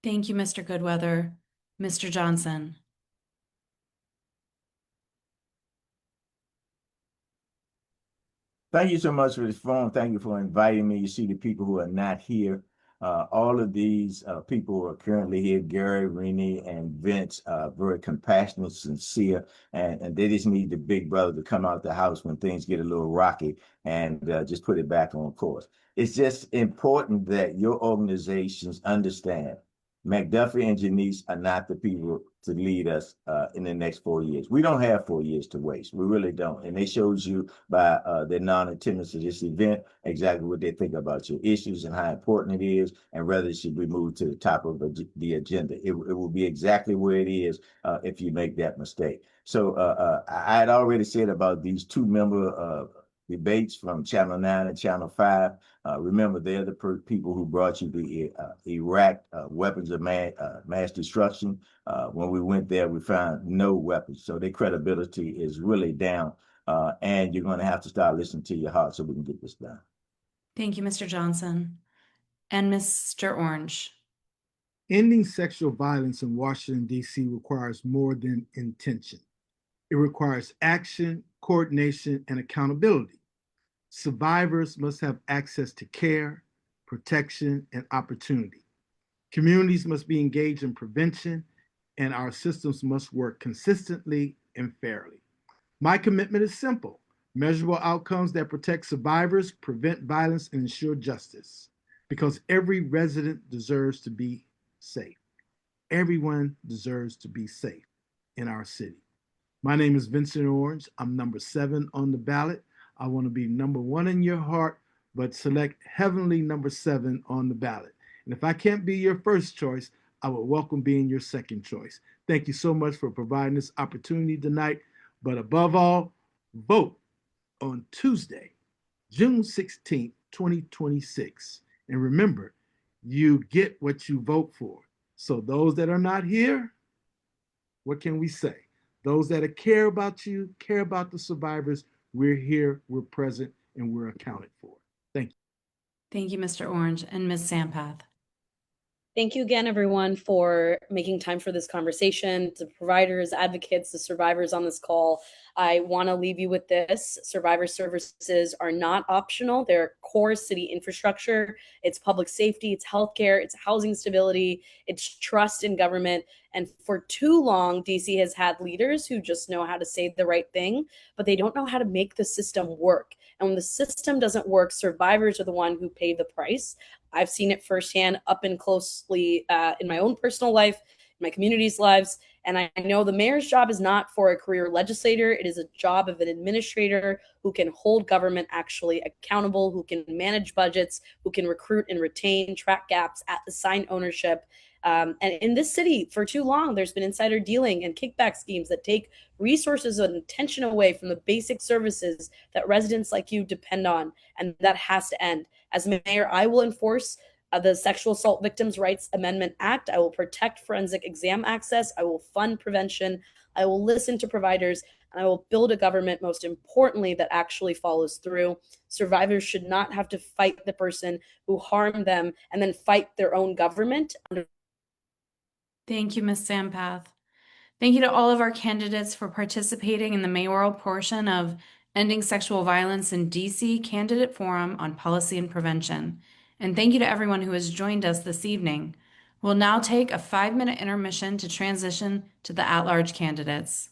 Thank you, Mr. Goodweather. Mr. Johnson. Thank you so much for this forum. Thank you for inviting me. You see the people who are not here. All of these people who are currently here, Gary, Rini, and Vince, very compassionate, sincere, and they just need the big brother to come out the house when things get a little rocky and just put it back on course. It's just important that your organizations understand McDuffie and Janice are not the people to lead us in the next 4 years. We don't have 4 years to waste. We really don't. And they showed you by their non-attendance to this event exactly what they think about your issues and how important it is and whether it should be moved to the top of the agenda. It will be exactly where it is if you make that mistake. So I had already said about these two-member debates from Channel 9 and Channel 5. Remember, they're the people who brought you the Iraq weapons of mass destruction. When we went there, we found no weapons. So their credibility is really down. And you're going to have to start listening to your heart so we can get this done. Thank you, Mr. Johnson. And Mr. Orange. Ending sexual violence in Washington, D.C. requires more than intention. It requires action, coordination, and accountability. Survivors must have access to care, protection, and opportunity. Communities must be engaged in prevention, and our systems must work consistently and fairly. My commitment is simple: measurable outcomes that protect survivors, prevent violence, and ensure justice. Because every resident deserves to be safe. Everyone deserves to be safe in our city. My name is Vincent Orange. I'm number 7 on the ballot. I want to be number one in your heart, but select heavenly number 7 on the ballot. And if I can't be your first choice, I would welcome being your second choice. Thank you so much for providing this opportunity tonight. But above all, vote on Tuesday, June 16th, 2026. And remember, you get what you vote for. So those that are not here, what can we say? Those that care about you, care about the survivors, we're here, we're present, and we're accounted for. Thank you. Thank you, Mr. Orange and Ms. Sampath. Thank you again, everyone, for making time for this conversation. To providers, advocates, the survivors on this call, I want to leave you with this. Survivor services are not optional. They're core city infrastructure. It's public safety, it's healthcare, it's housing stability, it's trust in government. And for too long, DC has had leaders who just know how to say the right thing, but they don't know how to make the system work. And when the system doesn't work, survivors are the one who pay the price. I've seen it firsthand up and closely in my own personal life, in my community's lives. And I know the mayor's job is not for a career legislator. It is a job of an administrator who can hold government actually accountable, who can manage budgets, who can recruit and retain, track gaps, assign ownership. And in this city, for too long, there's been insider dealing and kickback schemes that take resources and attention away from the basic services that residents like you depend on. And that has to end. As mayor, I will enforce the Sexual Assault Victims' Rights Amendment Act. I will protect forensic exam access. I will fund prevention. I will listen to providers. And I will build a government, most importantly, that actually follows through. Survivors should not have to fight the person who harmed them and then fight their own government. Thank you, Ms. Sampath. Thank you to all of our candidates for participating in the mayoral portion of Ending Sexual Violence in DC Candidate Forum on Policy and Prevention. And thank you to everyone who has joined us this evening. We'll now take a 5-minute intermission to transition to the at-large candidates.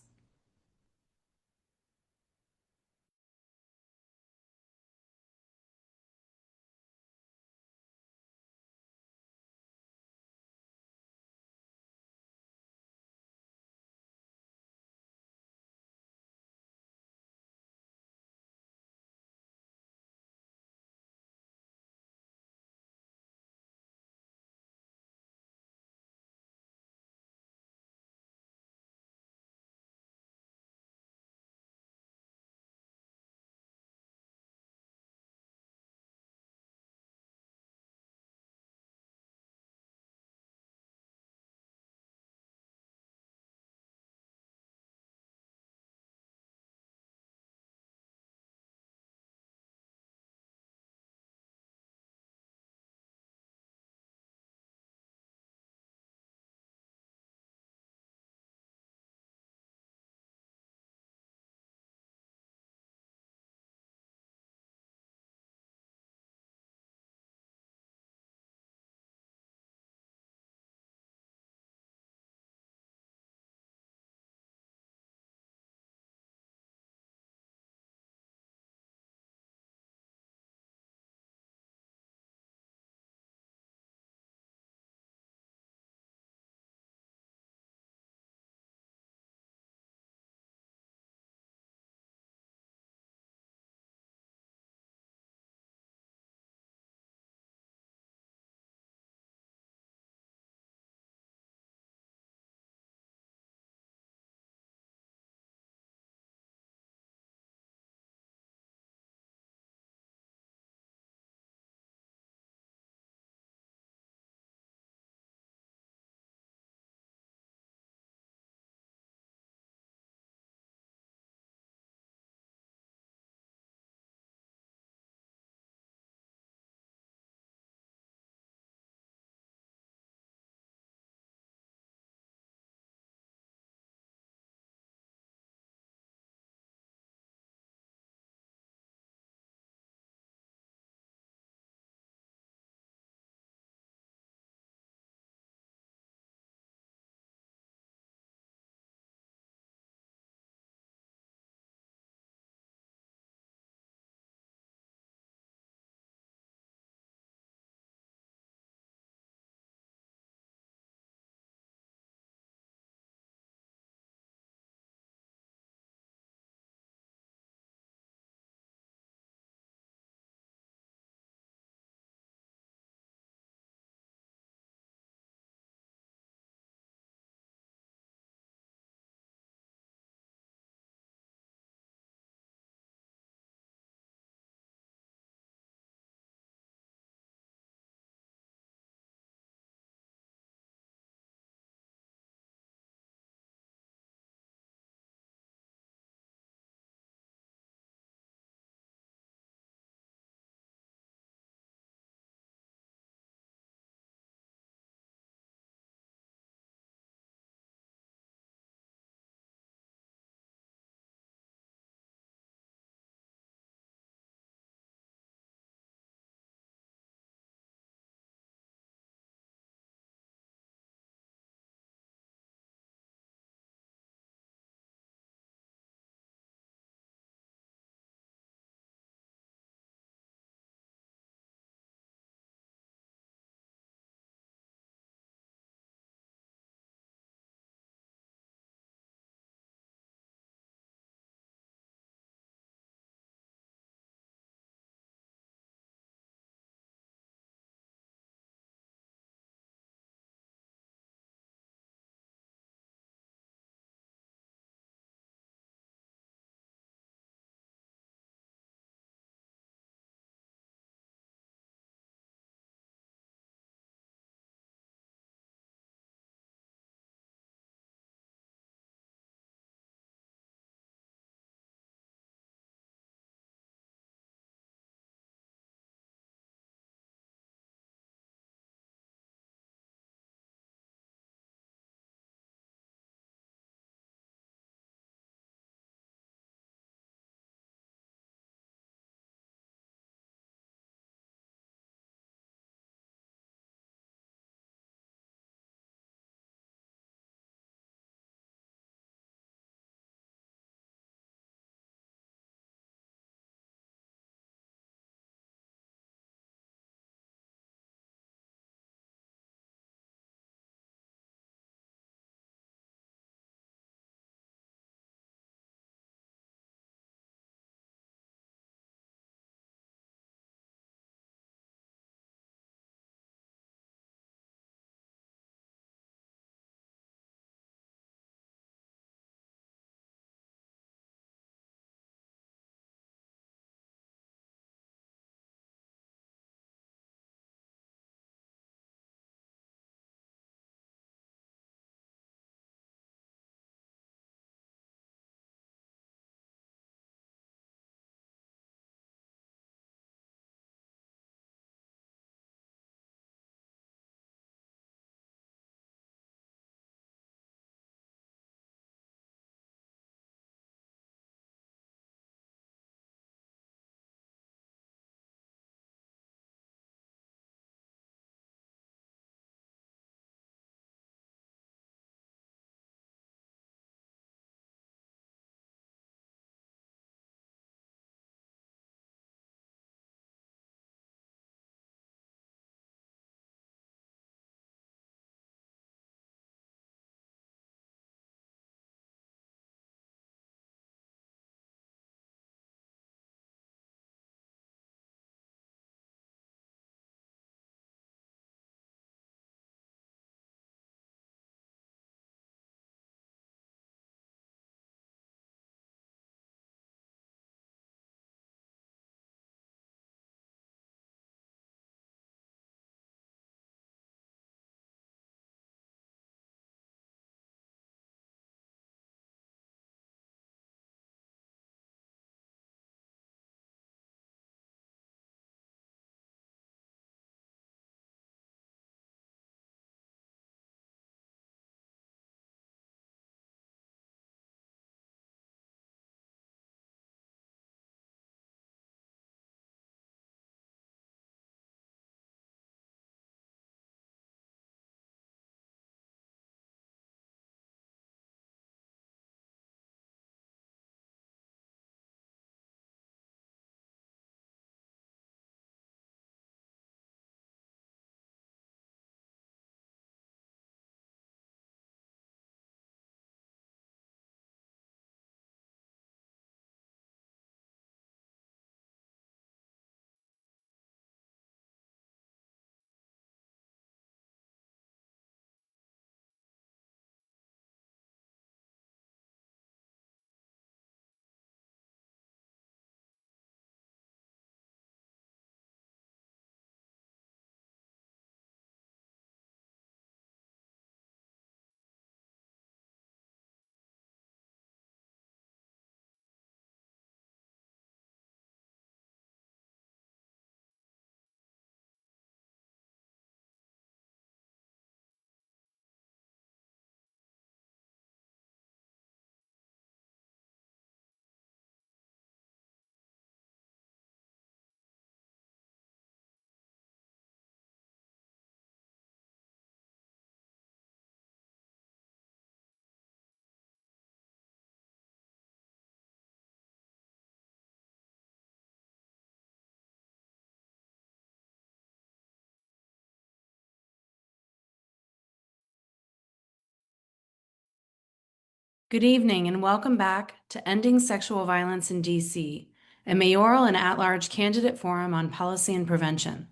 Good evening and welcome back to Ending Sexual Violence in DC, a mayoral and at-large candidate forum on policy and prevention.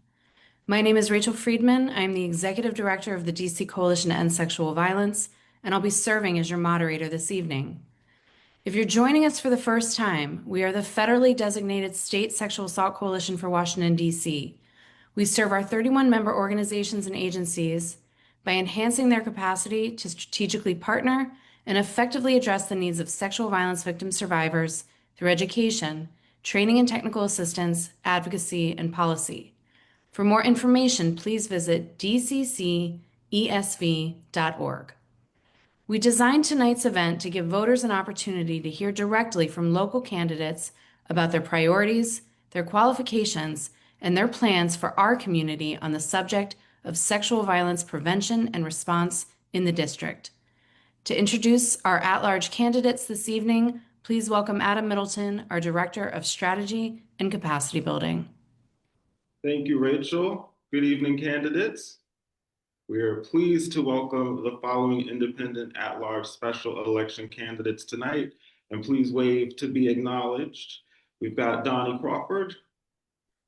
My name is Rachel Friedman. I'm the Executive Director of the DC Coalition to End Sexual Violence, and I'll be serving as your moderator this evening. If you're joining us for the first time, we are the federally designated State Sexual Assault Coalition for Washington, D.C. We serve our 31 member organizations and agencies by enhancing their capacity to strategically partner and effectively address the needs of sexual violence victim survivors through education, training and technical assistance, advocacy, and policy. For more information, please visit dccesv.org. We designed tonight's event to give voters an opportunity to hear directly from local candidates about their priorities, their qualifications, and their plans for our community on the subject of sexual violence prevention and response in the district. To introduce our at-large candidates this evening, please welcome Adam Middleton, our Director of Strategy and Capacity Building. Thank you, Rachel. Good evening, candidates. We are pleased to welcome the following independent at-large special election candidates tonight, and please wave to be acknowledged. We've got Doni Crawford,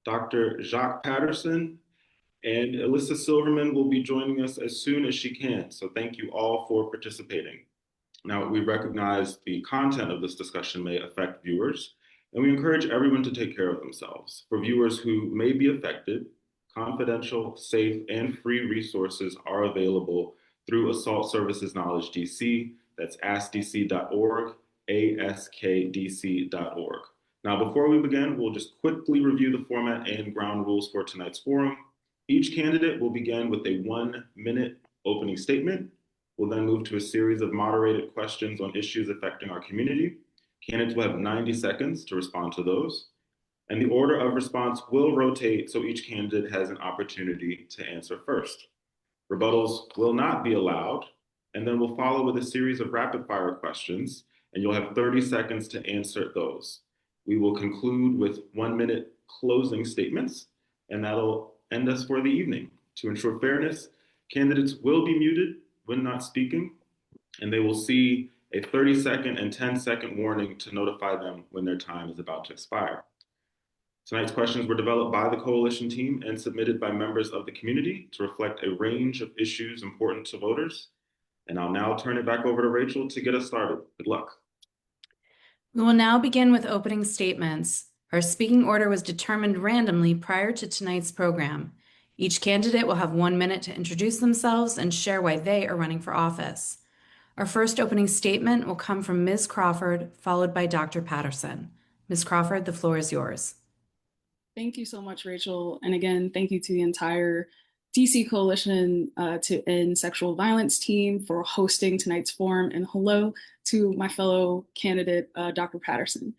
Dr. Jacque Patterson, and Elissa Silverman will be joining us as soon as she can. So thank you all for participating. Now, we recognize the content of this discussion may affect viewers, and we encourage everyone to take care of themselves. For viewers who may be affected, confidential, safe, and free resources are available through Assault Services Knowledge DC. That's askdc.org, askdc.org. Now, before we begin, we'll just quickly review the format and ground rules for tonight's forum. Each candidate will begin with a 1-minute opening statement. We'll then move to a series of moderated questions on issues affecting our community. Candidates will have 90 seconds to respond to those. And the order of response will rotate so each candidate has an opportunity to answer first. Rebuttals will not be allowed, and then we'll follow with a series of rapid fire questions, and you'll have 30 seconds to answer those. We will conclude with 1-minute closing statements, and that'll end us for the evening. To ensure fairness, candidates will be muted when not speaking, and they will see a 30-second and 10-second warning to notify them when their time is about to expire. Tonight's questions were developed by the coalition team and submitted by members of the community to reflect a range of issues important to voters. And I'll now turn it back over to Rachel to get us started. Good luck. We will now begin with opening statements. Our speaking order was determined randomly prior to tonight's program. Each candidate will have 1 minute to introduce themselves and share why they are running for office. Our first opening statement will come from Ms. Crawford, followed by Dr. Patterson. Ms. Crawford, the floor is yours. Thank you so much, Rachel. And again, thank you to the entire DC Coalition to End Sexual Violence team for hosting tonight's forum. And hello to my fellow candidate, Dr. Patterson.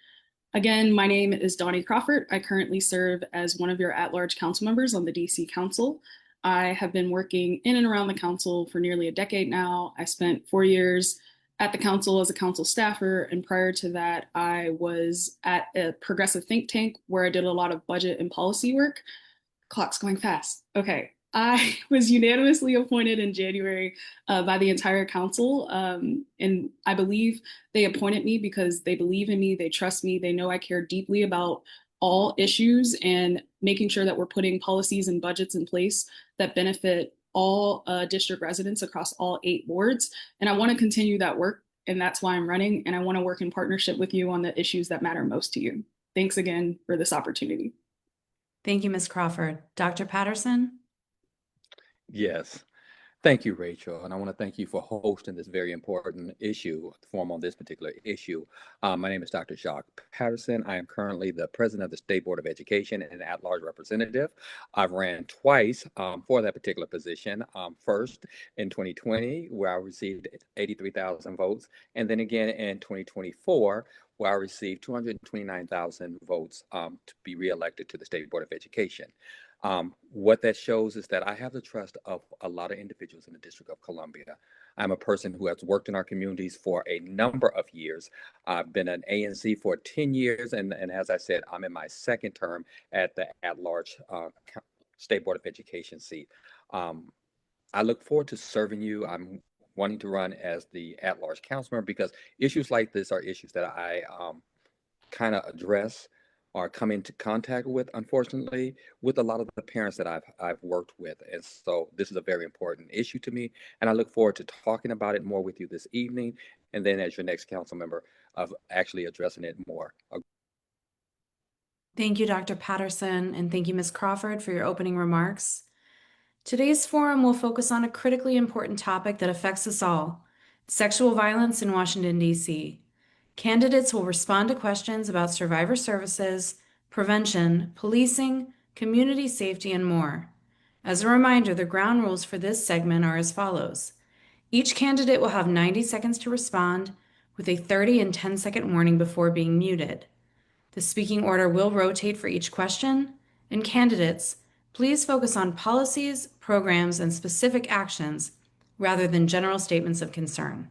Again, my name is Doni Crawford. I currently serve as one of your at-large council members on the DC Council. I have been working in and around the council for nearly a decade now. I spent 4 years at the council as a council staffer, and prior to that, I was at a progressive think tank where I did a lot of budget and policy work. Clock's going fast. Okay. I was unanimously appointed in January by the entire council, and I believe they appointed me because they believe in me, they trust me, they know I care deeply about all issues and making sure that we're putting policies and budgets in place that benefit all district residents across all 8 wards. And I want to continue that work, and that's why I'm running, and I want to work in partnership with you on the issues that matter most to you. Thanks again for this opportunity. Thank you, Ms. Crawford. Dr. Patterson? Yes. Thank you, Rachel. And I want to thank you for hosting this very important forum on this particular issue. My name is Dr. Jacque Patterson. I am currently the president of the State Board of Education and an at-large representative. I've ran twice for that particular position. First in 2020, where I received 83,000 votes, and then again in 2024, where I received 229,000 votes to be reelected to the State Board of Education. What that shows is that I have the trust of a lot of individuals in the District of Columbia. I'm a person who has worked in our communities for a number of years. I've been an ANC for 10 years, and as I said, I'm in my second term at the at-large State Board of Education seat. I look forward to serving you. I'm wanting to run as the at-large council member, because issues like this are issues that I kind of address or come into contact with, unfortunately, with a lot of the parents that I've worked with. And so this is a very important issue to me. And I look forward to talking about it more with you this evening. And then as your next council member, of actually addressing it more. Thank you, Dr. Patterson, and thank you, Ms. Crawford, for your opening remarks. Today's forum will focus on a critically important topic that affects us all: sexual violence in Washington, D.C. Candidates will respond to questions about survivor services, prevention, policing, community safety, and more. As a reminder, the ground rules for this segment are as follows. Each candidate will have 90 seconds to respond, with a 30 and 10-second warning before being muted. The speaking order will rotate for each question, and candidates, please focus on policies, programs, and specific actions rather than general statements of concern.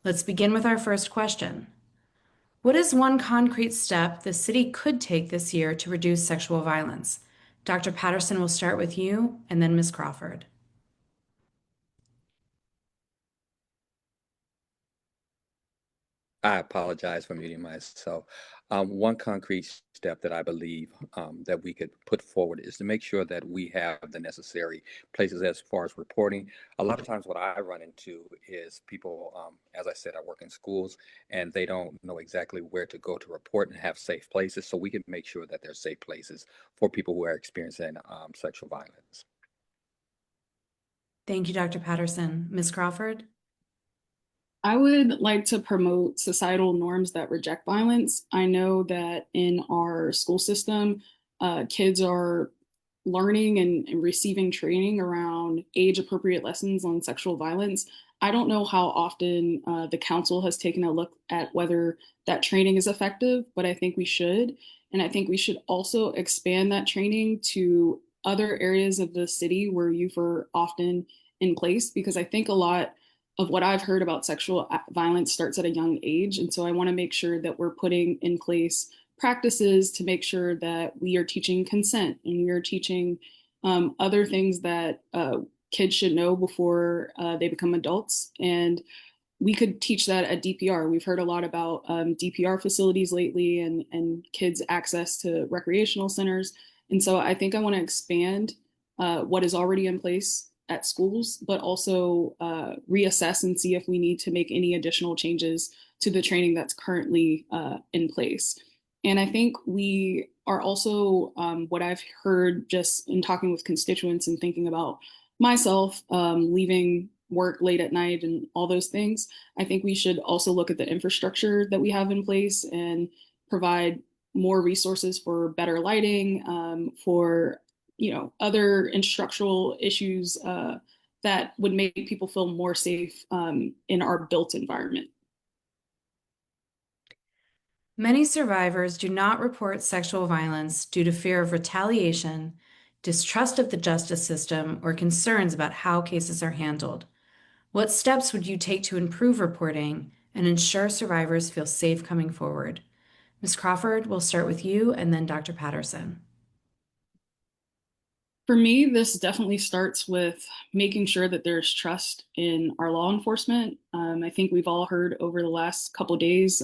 Let's begin with our first question. What is one concrete step the city could take this year to reduce sexual violence? Dr. Patterson will start with you, and then Ms. Crawford. I apologize for muting myself. One concrete step that I believe that we could put forward is to make sure that we have the necessary places as far as reporting. A lot of times what I run into is people, as I said, I work in schools, and they don't know exactly where to go to report and have safe places. So we can make sure that there's safe places for people who are experiencing sexual violence. Thank you, Dr. Patterson. Ms. Crawford? I would like to promote societal norms that reject violence. I know that in our school system, kids are learning and receiving training around age-appropriate lessons on sexual violence. I don't know how often the council has taken a look at whether that training is effective, but I think we should. And I think we should also expand that training to other areas of the city where youth are often in place, because I think a lot of what I've heard about sexual violence starts at a young age. And so I want to make sure that we're putting in place practices to make sure that we are teaching consent and we are teaching other things that kids should know before they become adults. And we could teach that at DPR. We've heard a lot about DPR facilities lately and kids' access to recreational centers. And so I think I want to expand what is already in place at schools, but also reassess and see if we need to make any additional changes to the training that's currently in place. And I think we are also, what I've heard just in talking with constituents and thinking about myself leaving work late at night and all those things, I think we should also look at the infrastructure that we have in place and provide more resources for better lighting, for other instructional issues that would make people feel more safe in our built environment. Many survivors do not report sexual violence due to fear of retaliation, distrust of the justice system, or concerns about how cases are handled. What steps would you take to improve reporting and ensure survivors feel safe coming forward? Ms. Crawford, we'll start with you, and then Dr. Patterson. For me, this definitely starts with making sure that there's trust in our law enforcement. I think we've all heard over the last couple of days,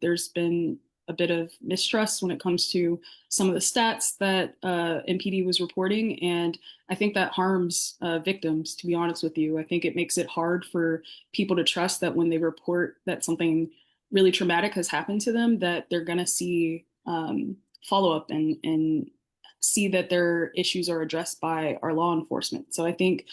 there's been a bit of mistrust when it comes to some of the stats that MPD was reporting. And I think that harms victims, to be honest with you. I think it makes it hard for people to trust that when they report that something really traumatic has happened to them, that they're going to see follow-up and see that their issues are addressed by our law enforcement. So I think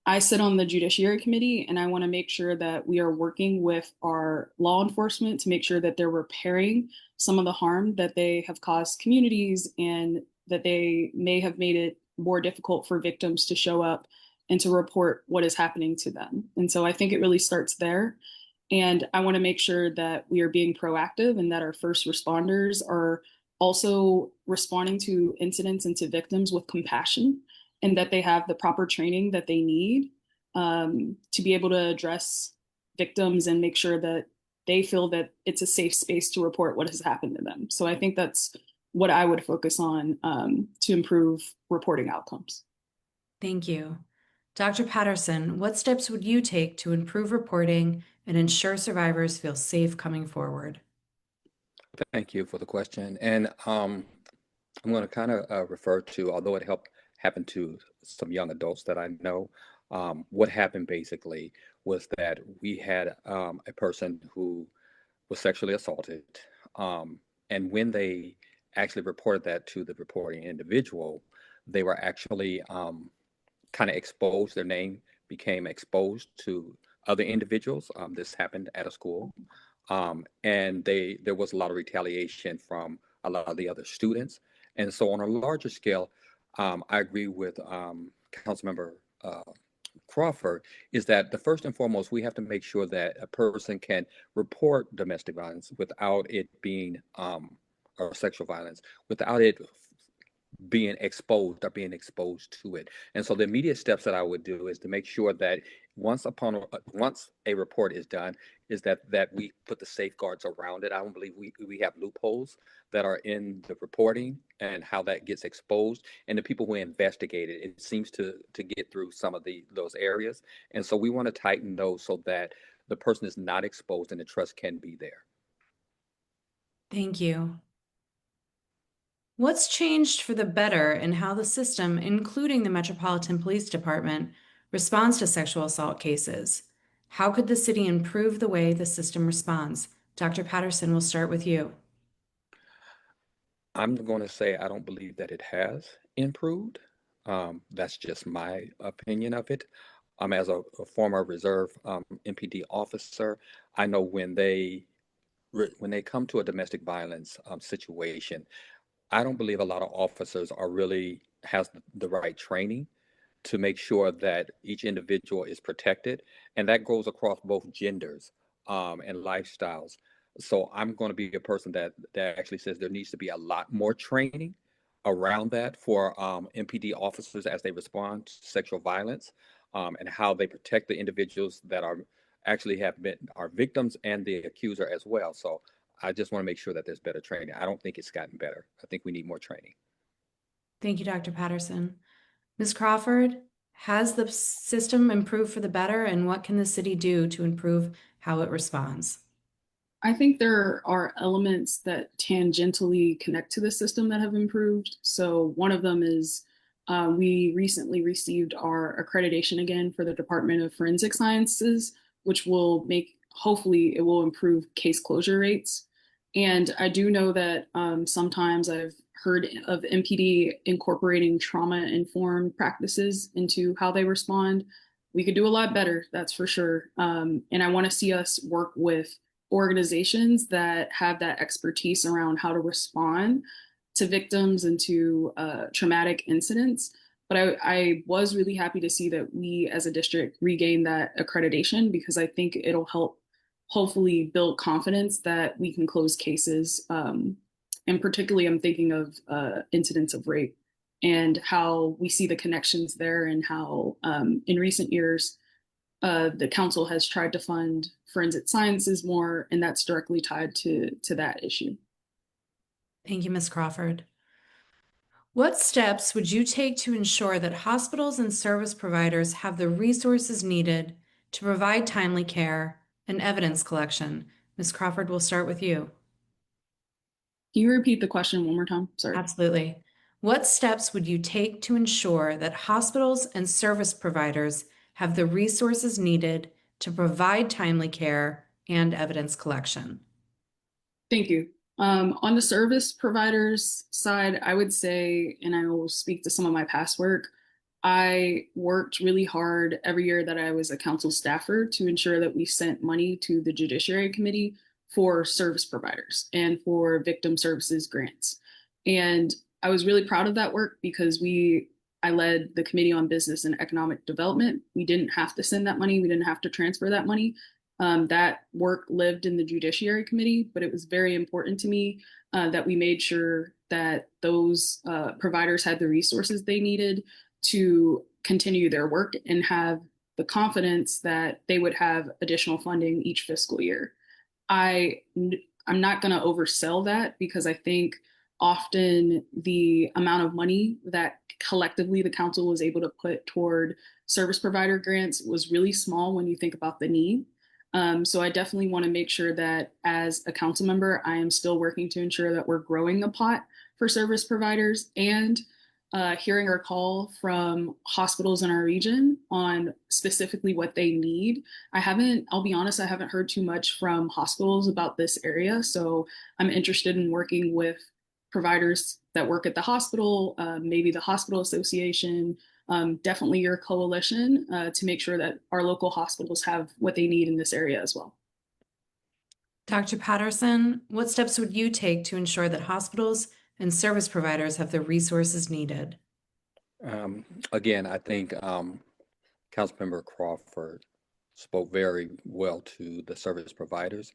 I sit on the Judiciary Committee, and I want to make sure that we are working with our law enforcement to make sure that they're repairing some of the harm that they have caused communities and that they may have made it more difficult for victims to show up and to report what is happening to them. And so I think it really starts there. And I want to make sure that we are being proactive and that our first responders are also responding to incidents and to victims with compassion, and that they have the proper training that they need to be able to address victims and make sure that they feel that it's a safe space to report what has happened to them. So I think that's what I would focus on to improve reporting outcomes. Thank you. Dr. Patterson, what steps would you take to improve reporting and ensure survivors feel safe coming forward? Thank you for the question. And I'm going to kind of refer to, although it happened to some young adults that I know, what happened basically was that we had a person who was sexually assaulted. And when they actually reported that to the reporting individual, they were actually kind of exposed, their name became exposed to other individuals. This happened at a school. And there was a lot of retaliation from a lot of the other students. And so on a larger scale, I agree with Councilmember Crawford, is that the first and foremost, we have to make sure that a person can report domestic violence without it being, or sexual violence, without it being exposed or being exposed to it. And so the immediate steps that I would do is to make sure that once a report is done, is that we put the safeguards around it. I don't believe we have loopholes that are in the reporting and how that gets exposed, and the people who investigate it, it seems to get through some of those areas. And so we want to tighten those so that the person is not exposed and the trust can be there. Thank you. What's changed for the better in how the system, including the Metropolitan Police Department, responds to sexual assault cases? How could the city improve the way the system responds? Dr. Patterson, we'll start with you. I'm going to say I don't believe that it has improved. That's just my opinion of it. As a former reserve MPD officer, I know when they come to a domestic violence situation, I don't believe a lot of officers has the right training to make sure that each individual is protected, and that goes across both genders and lifestyles. So I'm going to be a person that actually says there needs to be a lot more training around that for MPD officers as they respond to sexual violence, and how they protect the individuals that are victims and the accuser as well. So I just want to make sure that there's better training. I don't think it's gotten better. I think we need more training. Thank you, Dr. Patterson. Ms. Crawford, has the system improved for the better, and what can the city do to improve how it responds? I think there are elements that tangentially connect to the system that have improved. So one of them is we recently received our accreditation again for the Department of Forensic Sciences, which will hopefully it will improve case closure rates. And I do know that sometimes I've heard of MPD incorporating trauma-informed practices into how they respond. We could do a lot better, that's for sure. And I want to see us work with organizations that have that expertise around how to respond to victims and to traumatic incidents. But I was really happy to see that we as a district regain that accreditation, because I think it'll help hopefully build confidence that we can close cases. And particularly I'm thinking of incidents of rape and how we see the connections there, and how in recent years, the council has tried to fund forensic sciences more, and that's directly tied to that issue. Thank you, Ms. Crawford. What steps would you take to ensure that hospitals and service providers have the resources needed to provide timely care and evidence collection? Ms. Crawford, we'll start with you. Can you repeat the question one more time? Sorry. Absolutely. What steps would you take to ensure that hospitals and service providers have the resources needed to provide timely care and evidence collection? Thank you. On the service providers side, I would say, and I will speak to some of my past work, I worked really hard every year that I was a council staffer to ensure that we sent money to the Judiciary Committee for service providers and for victim services grants. And I was really proud of that work because I led the Committee on Business and Economic Development. We didn't have to send that money. We didn't have to transfer that money. That work lived in the Judiciary Committee, but it was very important to me that we made sure that those providers had the resources they needed to continue their work and have the confidence that they would have additional funding each fiscal year. I'm not going to oversell that, because I think often the amount of money that collectively the council was able to put toward service provider grants was really small when you think about the need. So I definitely want to make sure that as a council member, I am still working to ensure that we're growing the pot for service providers and hearing our call from hospitals in our region on specifically what they need. I'll be honest, I haven't heard too much from hospitals about this area. So I'm interested in working with providers that work at the hospital, maybe the hospital association, definitely your coalition, to make sure that our local hospitals have what they need in this area as well. Dr. Patterson, what steps would you take to ensure that hospitals and service providers have the resources needed? Again, I think Councilmember Crawford spoke very well to the service providers.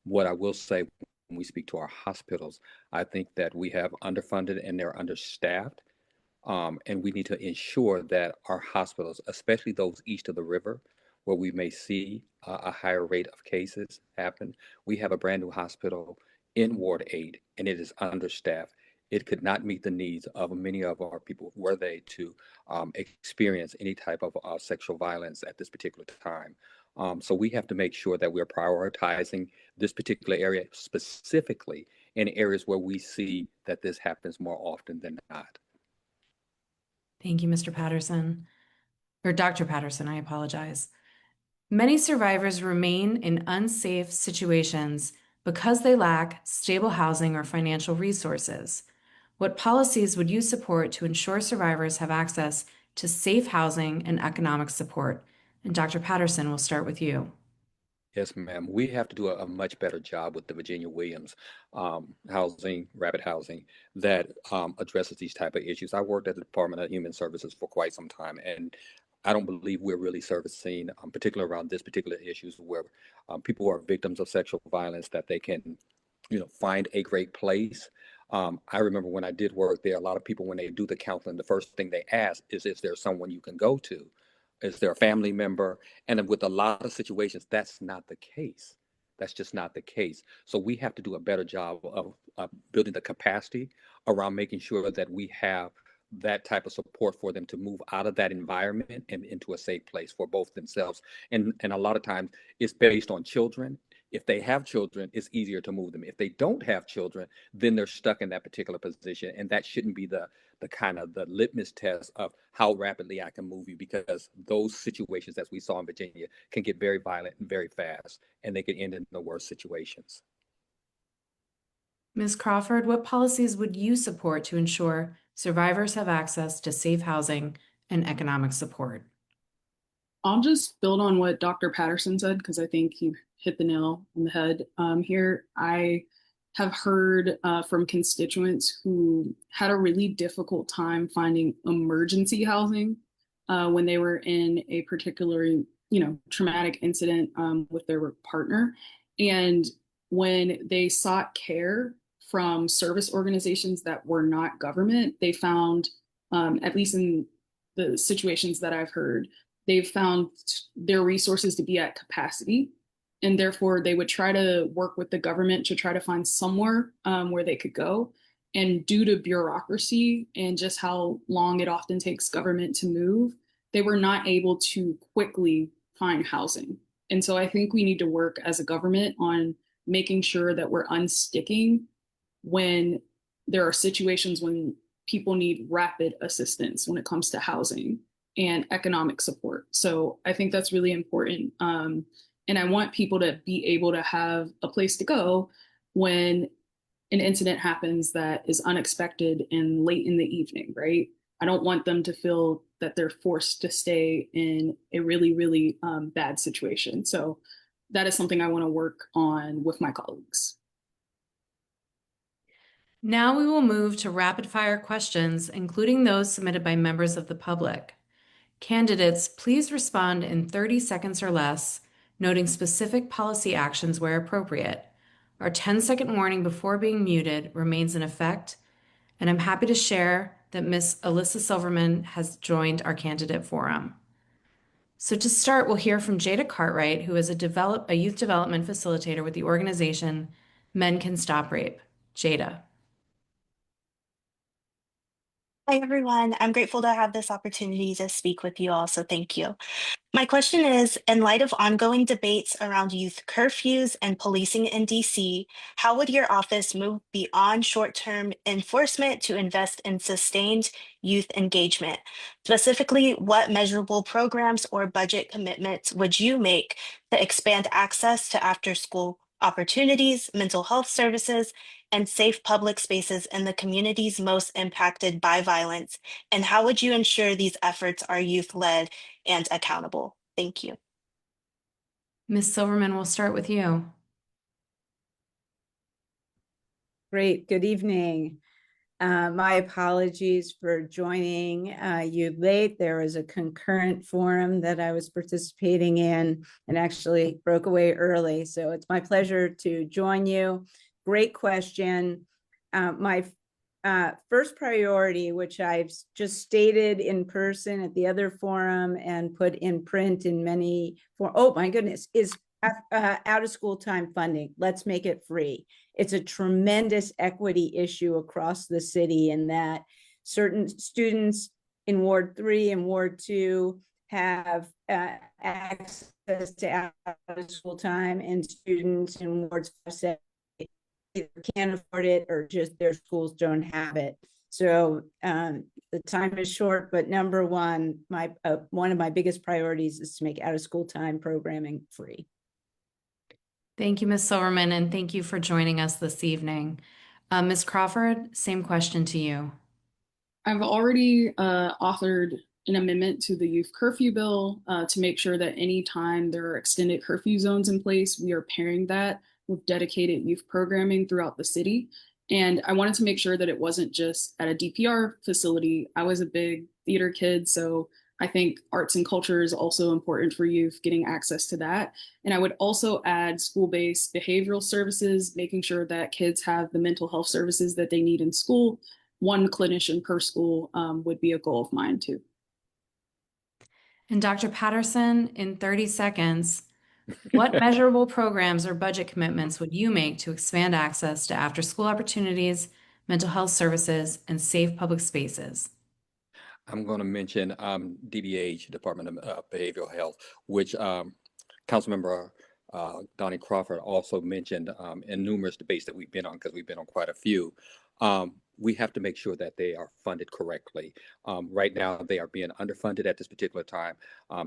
What I will say when we speak to our hospitals, I think that we have underfunded and they're understaffed. And we need to ensure that our hospitals, especially those east of the river, where we may see a higher rate of cases happen. We have a brand new hospital in Ward 8, and it is understaffed. It could not meet the needs of many of our people were they to experience any type of sexual violence at this particular time. So we have to make sure that we're prioritizing this particular area specifically in areas where we see that this happens more often than not. Thank you, Mr. Patterson, or Dr. Patterson, I apologize. Many survivors remain in unsafe situations because they lack stable housing or financial resources. What policies would you support to ensure survivors have access to safe housing and economic support? And Dr. Patterson, we'll start with you. Yes, ma'am. We have to do a much better job with the Virginia Williams housing, rapid housing that addresses these type of issues. I worked at the Department of Human Services for quite some time, and I don't believe we're really servicing, particularly around this particular issues where people who are victims of sexual violence, that they can, find a great place. I remember when I did work there, a lot of people, when they do the counseling, the first thing they ask is there someone you can go to? Is there a family member? And with a lot of situations, that's not the case. That's just not the case. So we have to do a better job of building the capacity around making sure that we have that type of support for them to move out of that environment and into a safe place for both themselves. And a lot of times it's based on children. If they have children, it's easier to move them. If they don't have children, then they're stuck in that particular position. And that shouldn't be the kind of the litmus test of how rapidly I can move you, because those situations, as we saw in Virginia, can get very violent and very fast, and they can end in the worst situations. Ms. Crawford, what policies would you support to ensure survivors have access to safe housing and economic support? I'll just build on what Dr. Patterson said, because I think he hit the nail on the head here. I have heard from constituents who had a really difficult time finding emergency housing when they were in a particularly, traumatic incident with their partner. And when they sought care from service organizations that were not government, they found, at least in the situations that I've heard, they've found their resources to be at capacity. And therefore, they would try to work with the government to try to find somewhere where they could go. And due to bureaucracy and just how long it often takes government to move, they were not able to quickly find housing. And so I think we need to work as a government on making sure that we're unsticking when there are situations when people need rapid assistance when it comes to housing and economic support. So I think that's really important. And I want people to be able to have a place to go when an incident happens that is unexpected and late in the evening, right? I don't want them to feel that they're forced to stay in a really, really bad situation. So that is something I want to work on with my colleagues. Now we will move to rapid fire questions, including those submitted by members of the public. Candidates, please respond in 30 seconds or less, noting specific policy actions where appropriate. Our 10-second warning before being muted remains in effect, and I'm happy to share that Ms. Elissa Silverman has joined our candidate forum. So to start, we'll hear from Jada Cartwright, who is a youth development facilitator with the organization Men Can Stop Rape. Jada. Hi, everyone. I'm grateful to have this opportunity to speak with you all, so thank you. My question is, in light of ongoing debates around youth curfews and policing in DC, how would your office move beyond short-term enforcement to invest in sustained youth engagement? Specifically, what measurable programs or budget commitments would you make to expand access to after-school opportunities, mental health services, and safe public spaces in the communities most impacted by violence? And how would you ensure these efforts are youth-led and accountable? Thank you. Ms. Silverman, we'll start with you. Great. Good evening. My apologies for joining you late. There was a concurrent forum that I was participating in and actually broke away early. So it's my pleasure to join you. Great question. My first priority, which I've just stated in person at the other forum and put in print in many, oh my goodness, is out of school time funding. Let's make it free. It's a tremendous equity issue across the city in that certain students in Ward 3 and Ward 2 have access to out of school time, and students in Wards 5, 7 either can't afford it or just their schools don't have it. So the time is short, but number one, one of my biggest priorities is to make out of school time programming free. Thank you, Ms. Silverman, and thank you for joining us this evening. Ms. Crawford, same question to you. I've already authored an amendment to the youth curfew bill to make sure that anytime there are extended curfew zones in place, we are pairing that with dedicated youth programming throughout the city. And I wanted to make sure that it wasn't just at a DPR facility. I was a big theater kid, so I think arts and culture is also important for youth, getting access to that. And I would also add school-based behavioral services, making sure that kids have the mental health services that they need in school. One clinician per school would be a goal of mine too. And Dr. Patterson, in 30 seconds, what measurable programs or budget commitments would you make to expand access to after-school opportunities, mental health services, and safe public spaces? I'm going to mention DBH, Department of Behavioral Health, which Councilmember Doni Crawford also mentioned in numerous debates that we've been on, because we've been on quite a few. We have to make sure that they are funded correctly. Right now, they are being underfunded at this particular time.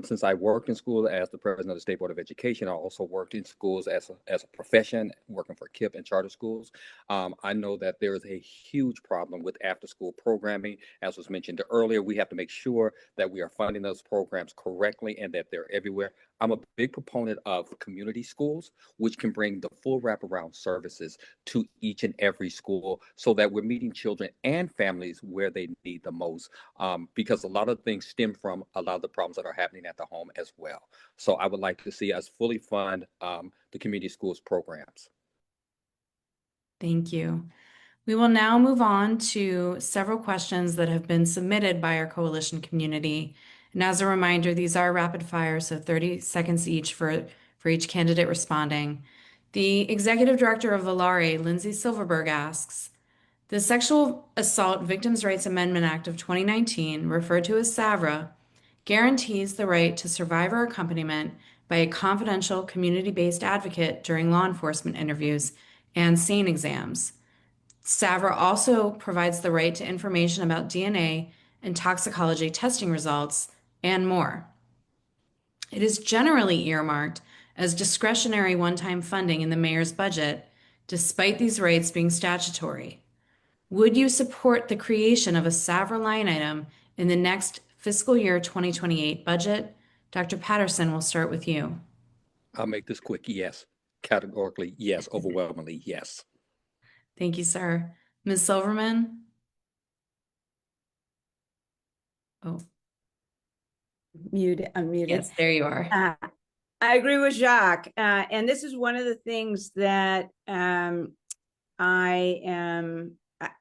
Since I worked in school as the president of the State Board of Education, I also worked in schools as a profession, working for KIPP and charter schools. I know that there is a huge problem with after-school programming. As was mentioned earlier, we have to make sure that we are funding those programs correctly and that they're everywhere. I'm a big proponent of community schools, which can bring the full wraparound services to each and every school so that we're meeting children and families where they need the most, because a lot of things stem from a lot of the problems that are happening at the home as well. So I would like to see us fully fund the community schools programs. Thank you. We will now move on to several questions that have been submitted by our coalition community. And as a reminder, these are rapid fire, so 30 seconds each for each candidate responding. The Executive Director of Valare, Lindsay Silverberg, asks, the Sexual Assault Victims' Rights Amendment Act of 2019, referred to as SAVRA, guarantees the right to survivor accompaniment by a confidential community-based advocate during law enforcement interviews and SANE exams. SAVRA also provides the right to information about DNA and toxicology testing results and more. It is generally earmarked as discretionary one-time funding in the mayor's budget, despite these rights being statutory. Would you support the creation of a SAVRA line item in the next fiscal year 2028 budget? Dr. Patterson, we'll start with you. I'll make this quick. Yes. Categorically, yes. Overwhelmingly, yes. Thank you, sir. Ms. Silverman? Oh. Unmuted. Yes, there you are. I agree with Jacque. And this is one of the things that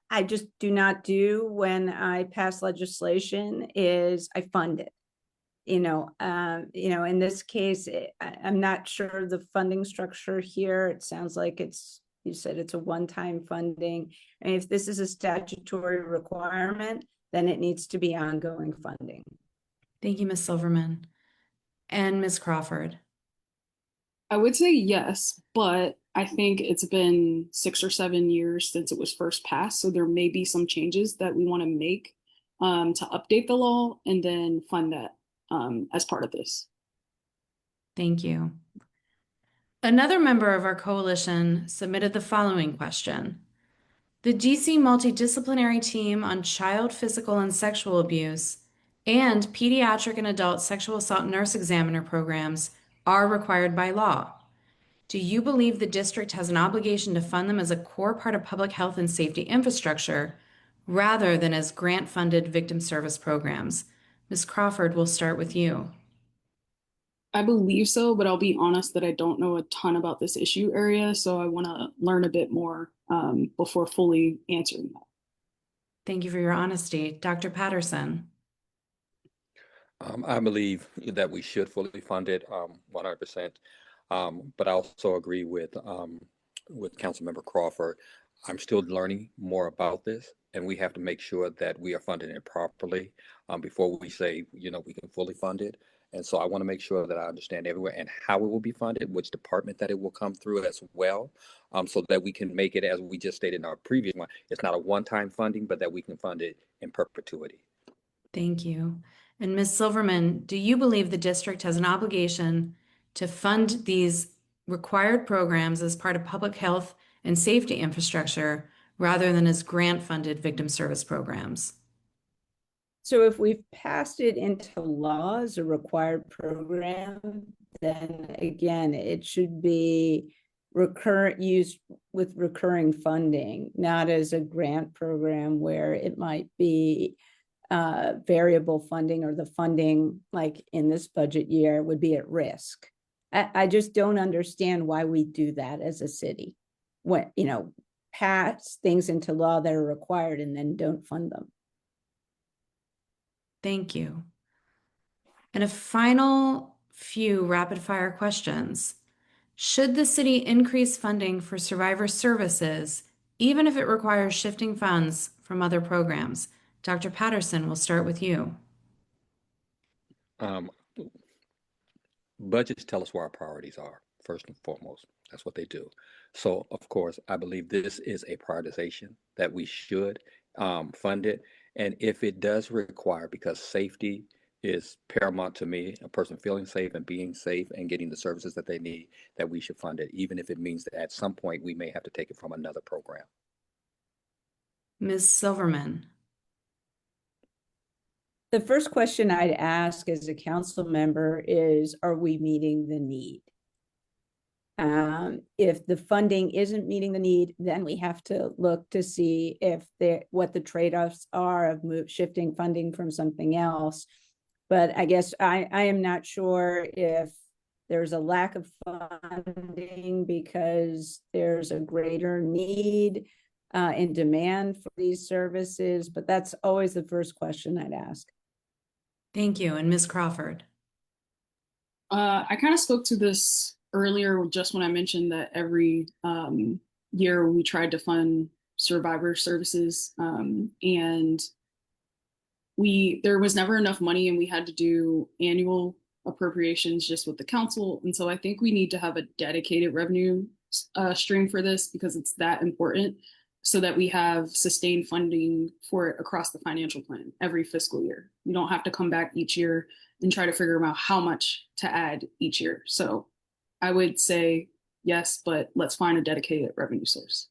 I just do not do when I pass legislation is I fund it. In this case, I'm not sure the funding structure here. It sounds like you said it's a one-time funding. And if this is a statutory requirement, then it needs to be ongoing funding. Thank you, Ms. Silverman. And Ms. Crawford. I would say yes, but I think it's been 6 or 7 years since it was first passed. So there may be some changes that we want to make to update the law and then fund that as part of this. Thank you. Another member of our coalition submitted the following question. The DC Multidisciplinary Team on Child Physical and Sexual Abuse and Pediatric and Adult Sexual Assault Nurse Examiner programs are required by law. Do you believe the district has an obligation to fund them as a core part of public health and safety infrastructure rather than as grant-funded victim service programs? Ms. Crawford, we'll start with you. I believe so, but I'll be honest that I don't know a ton about this issue area, so I want to learn a bit more before fully answering that. Thank you for your honesty. Dr. Patterson. I believe that we should fully fund it 100%. But I also agree with Councilmember Crawford. I'm still learning more about this, and we have to make sure that we are funding it properly before we say, we can fully fund it. And so I want to make sure that I understand everywhere and how it will be funded, which department that it will come through as well, so that we can make it, as we just stated in our previous one, it's not a one-time funding, but that we can fund it in perpetuity. Thank you. And Ms. Silverman, do you believe the district has an obligation to fund these required programs as part of public health and safety infrastructure rather than as grant-funded victim service programs? So if we've passed it into law as a required program, then again, it should be used with recurring funding, not as a grant program where it might be variable funding, or the funding, like in this budget year, would be at risk. I just don't understand why we do that as a city. When, pass things into law that are required and then don't fund them. Thank you. And a final few rapid fire questions. Should the city increase funding for survivor services, even if it requires shifting funds from other programs? Dr. Patterson, we'll start with you. Budgets tell us where our priorities are, first and foremost. That's what they do. So, of course, I believe this is a prioritization that we should fund it. And if it does require, because safety is paramount to me, a person feeling safe and being safe and getting the services that they need, that we should fund it, even if it means that at some point we may have to take it from another program. Ms. Silverman. The first question I'd ask as a council member is, are we meeting the need? If the funding isn't meeting the need, then we have to look to see what the trade-offs are of shifting funding from something else. But I guess I am not sure if there's a lack of funding because there's a greater need and demand for these services, but that's always the first question I'd ask. Thank you. And Ms. Crawford. I kind of spoke to this earlier just when I mentioned that every year we tried to fund survivor services, and there was never enough money, and we had to do annual appropriations just with the council. And so I think we need to have a dedicated revenue stream for this because it's that important, so that we have sustained funding for it across the financial plan every fiscal year. We don't have to come back each year and try to figure out how much to add each year. So I would say yes, but let's find a dedicated revenue source.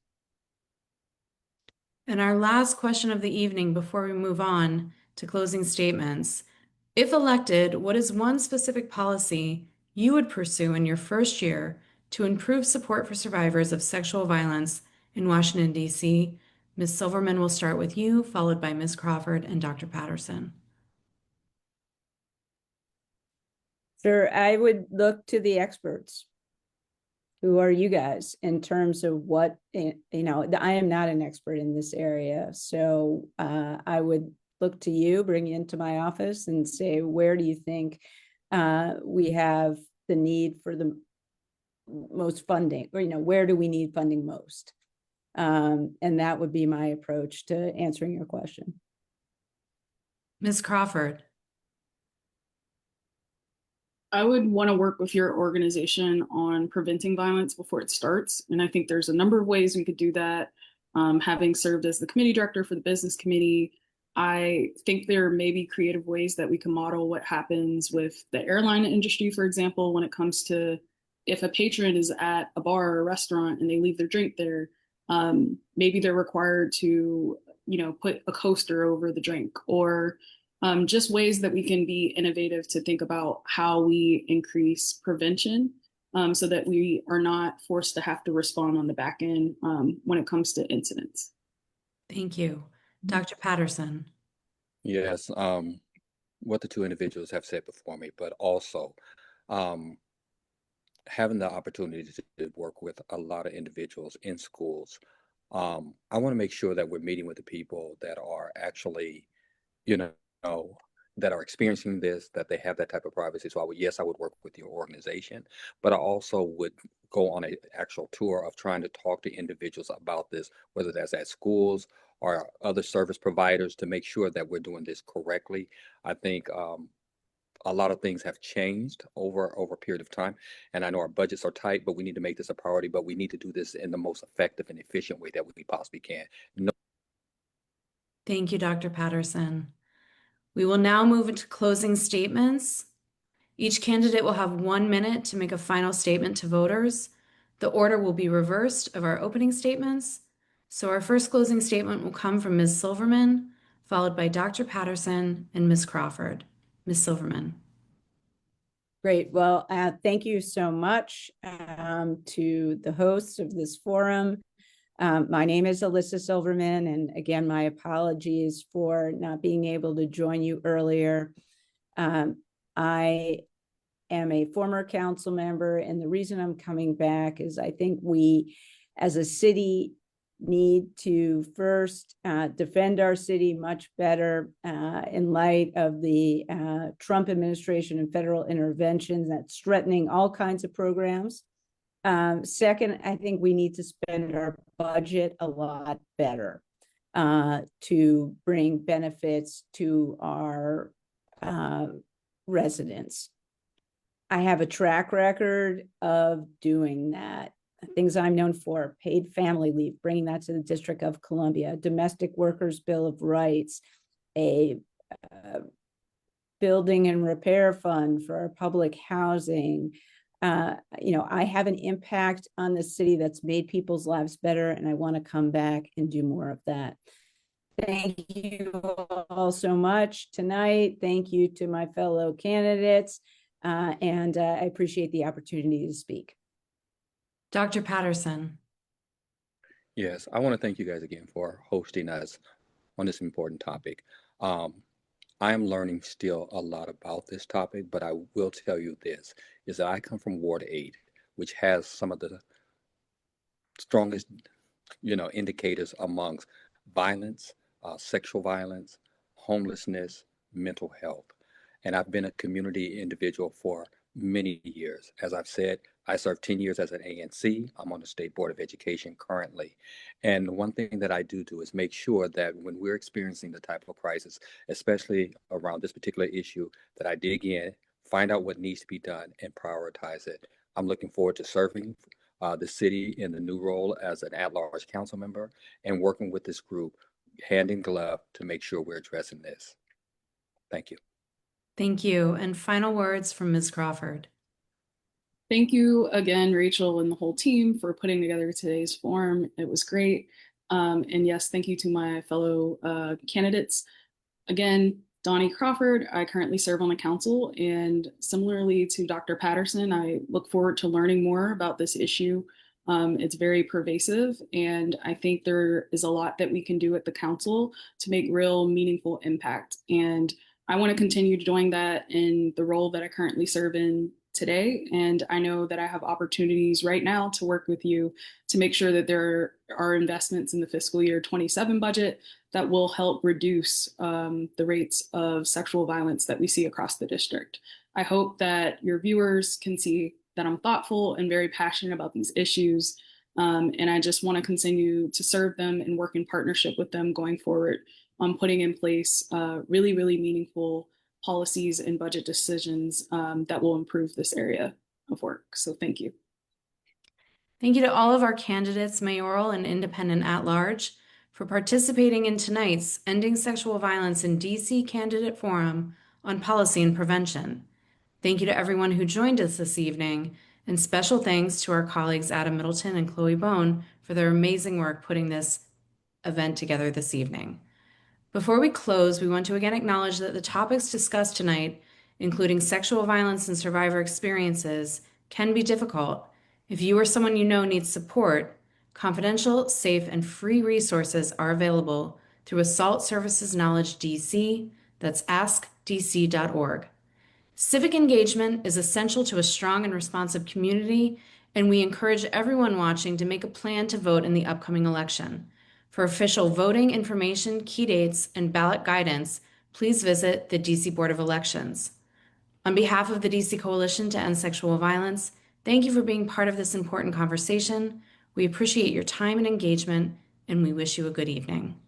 And our last question of the evening before we move on to closing statements. If elected, what is one specific policy you would pursue in your first year to improve support for survivors of sexual violence in Washington, D.C.? Ms. Silverman, will start with you, followed by Ms. Crawford and Dr. Patterson. Sure, I would look to the experts. Who are you guys in terms of what, I am not an expert in this area. So I would look to you, bring you into my office and say, where do you think we have the need for the most funding, or, where do we need funding most? And that would be my approach to answering your question. Ms. Crawford. I would want to work with your organization on preventing violence before it starts. And I think there's a number of ways we could do that. Having served as the committee director for the business committee, I think there may be creative ways that we can model what happens with the airline industry, for example, when it comes to if a patron is at a bar or a restaurant and they leave their drink there, maybe they're required to, put a coaster over the drink, or just ways that we can be innovative to think about how we increase prevention, so that we are not forced to have to respond on the back end when it comes to incidents. Thank you. Dr. Patterson. Yes, what the two individuals have said before me, but also having the opportunity to work with a lot of individuals in schools. I want to make sure that we're meeting with the people that are actually, you know, that are experiencing this, that they have that type of privacy. So I would work with your organization, but I also would go on an actual tour of trying to talk to individuals about this, whether that's at schools or other service providers, to make sure that we're doing this correctly. I think a lot of things have changed over a period of time, and I know our budgets are tight, but we need to make this a priority. But we need to do this in the most effective and efficient way that we possibly can. Thank you, Dr. Patterson. We will now move into closing statements. Each candidate will have 1 minute to make a final statement to voters. The order will be reversed of our opening statements. So our first closing statement will come from Ms. Silverman, followed by Dr. Patterson and Ms. Crawford. Ms. Silverman. Great. Well, thank you so much to the hosts of this forum. My name is Elissa Silverman, and again, my apologies for not being able to join you earlier. I am a former council member, and the reason I'm coming back is I think we, as a city, need to first defend our city much better in light of the Trump administration and federal intervention that's threatening all kinds of programs. Second, I think we need to spend our budget a lot better to bring benefits to our residents. I have a track record of doing that. Things I'm known for: paid family leave, bringing that to the District of Columbia, domestic workers' bill of rights, a building and repair fund for our public housing. I have an impact on the city that's made people's lives better, and I want to come back and do more of that. Thank you all so much tonight. Thank you to my fellow candidates, and I appreciate the opportunity to speak. Dr. Patterson. Yes, I want to thank you guys again for hosting us on this important topic. I am learning still a lot about this topic, but I will tell you this, is that I come from Ward 8, which has some of the strongest, indicators amongst violence, sexual violence, homelessness, mental health. And I've been a community individual for many years. As I've said, I served 10 years as an ANC. I'm on the State Board of Education currently. And one thing that I do is make sure that when we're experiencing the type of crisis, especially around this particular issue, that I dig in, find out what needs to be done, and prioritize it. I'm looking forward to serving the city in the new role as an at-large council member and working with this group hand in glove to make sure we're addressing this. Thank you. Thank you. And final words from Ms. Crawford. Thank you again, Rachel and the whole team, for putting together today's forum. It was great. And yes, thank you to my fellow candidates. Again, Doni Crawford, I currently serve on the council, and similarly to Dr. Patterson, I look forward to learning more about this issue. It's very pervasive, and I think there is a lot that we can do at the council to make real meaningful impact. And I want to continue doing that in the role that I currently serve in today. And I know that I have opportunities right now to work with you to make sure that there are investments in the fiscal year 27 budget that will help reduce the rates of sexual violence that we see across the district. I hope that your viewers can see that I'm thoughtful and very passionate about these issues. And I just want to continue to serve them and work in partnership with them going forward on putting in place really, really meaningful policies and budget decisions that will improve this area of work. So thank you. Thank you to all of our candidates, mayoral and independent at large, for participating in tonight's Ending Sexual Violence in DC Candidate Forum on Policy and Prevention. Thank you to everyone who joined us this evening, and special thanks to our colleagues Adam Middleton and Chloe Bone for their amazing work putting this event together this evening. Before we close, we want to again acknowledge that the topics discussed tonight, including sexual violence and survivor experiences, can be difficult. If you or someone you know needs support, confidential, safe, and free resources are available through Assault Services Knowledge DC, that's askdc.org. Civic engagement is essential to a strong and responsive community, and we encourage everyone watching to make a plan to vote in the upcoming election. For official voting information, key dates, and ballot guidance, please visit the DC Board of Elections. On behalf of the DC Coalition to End Sexual Violence, thank you for being part of this important conversation. We appreciate your time and engagement, and we wish you a good evening.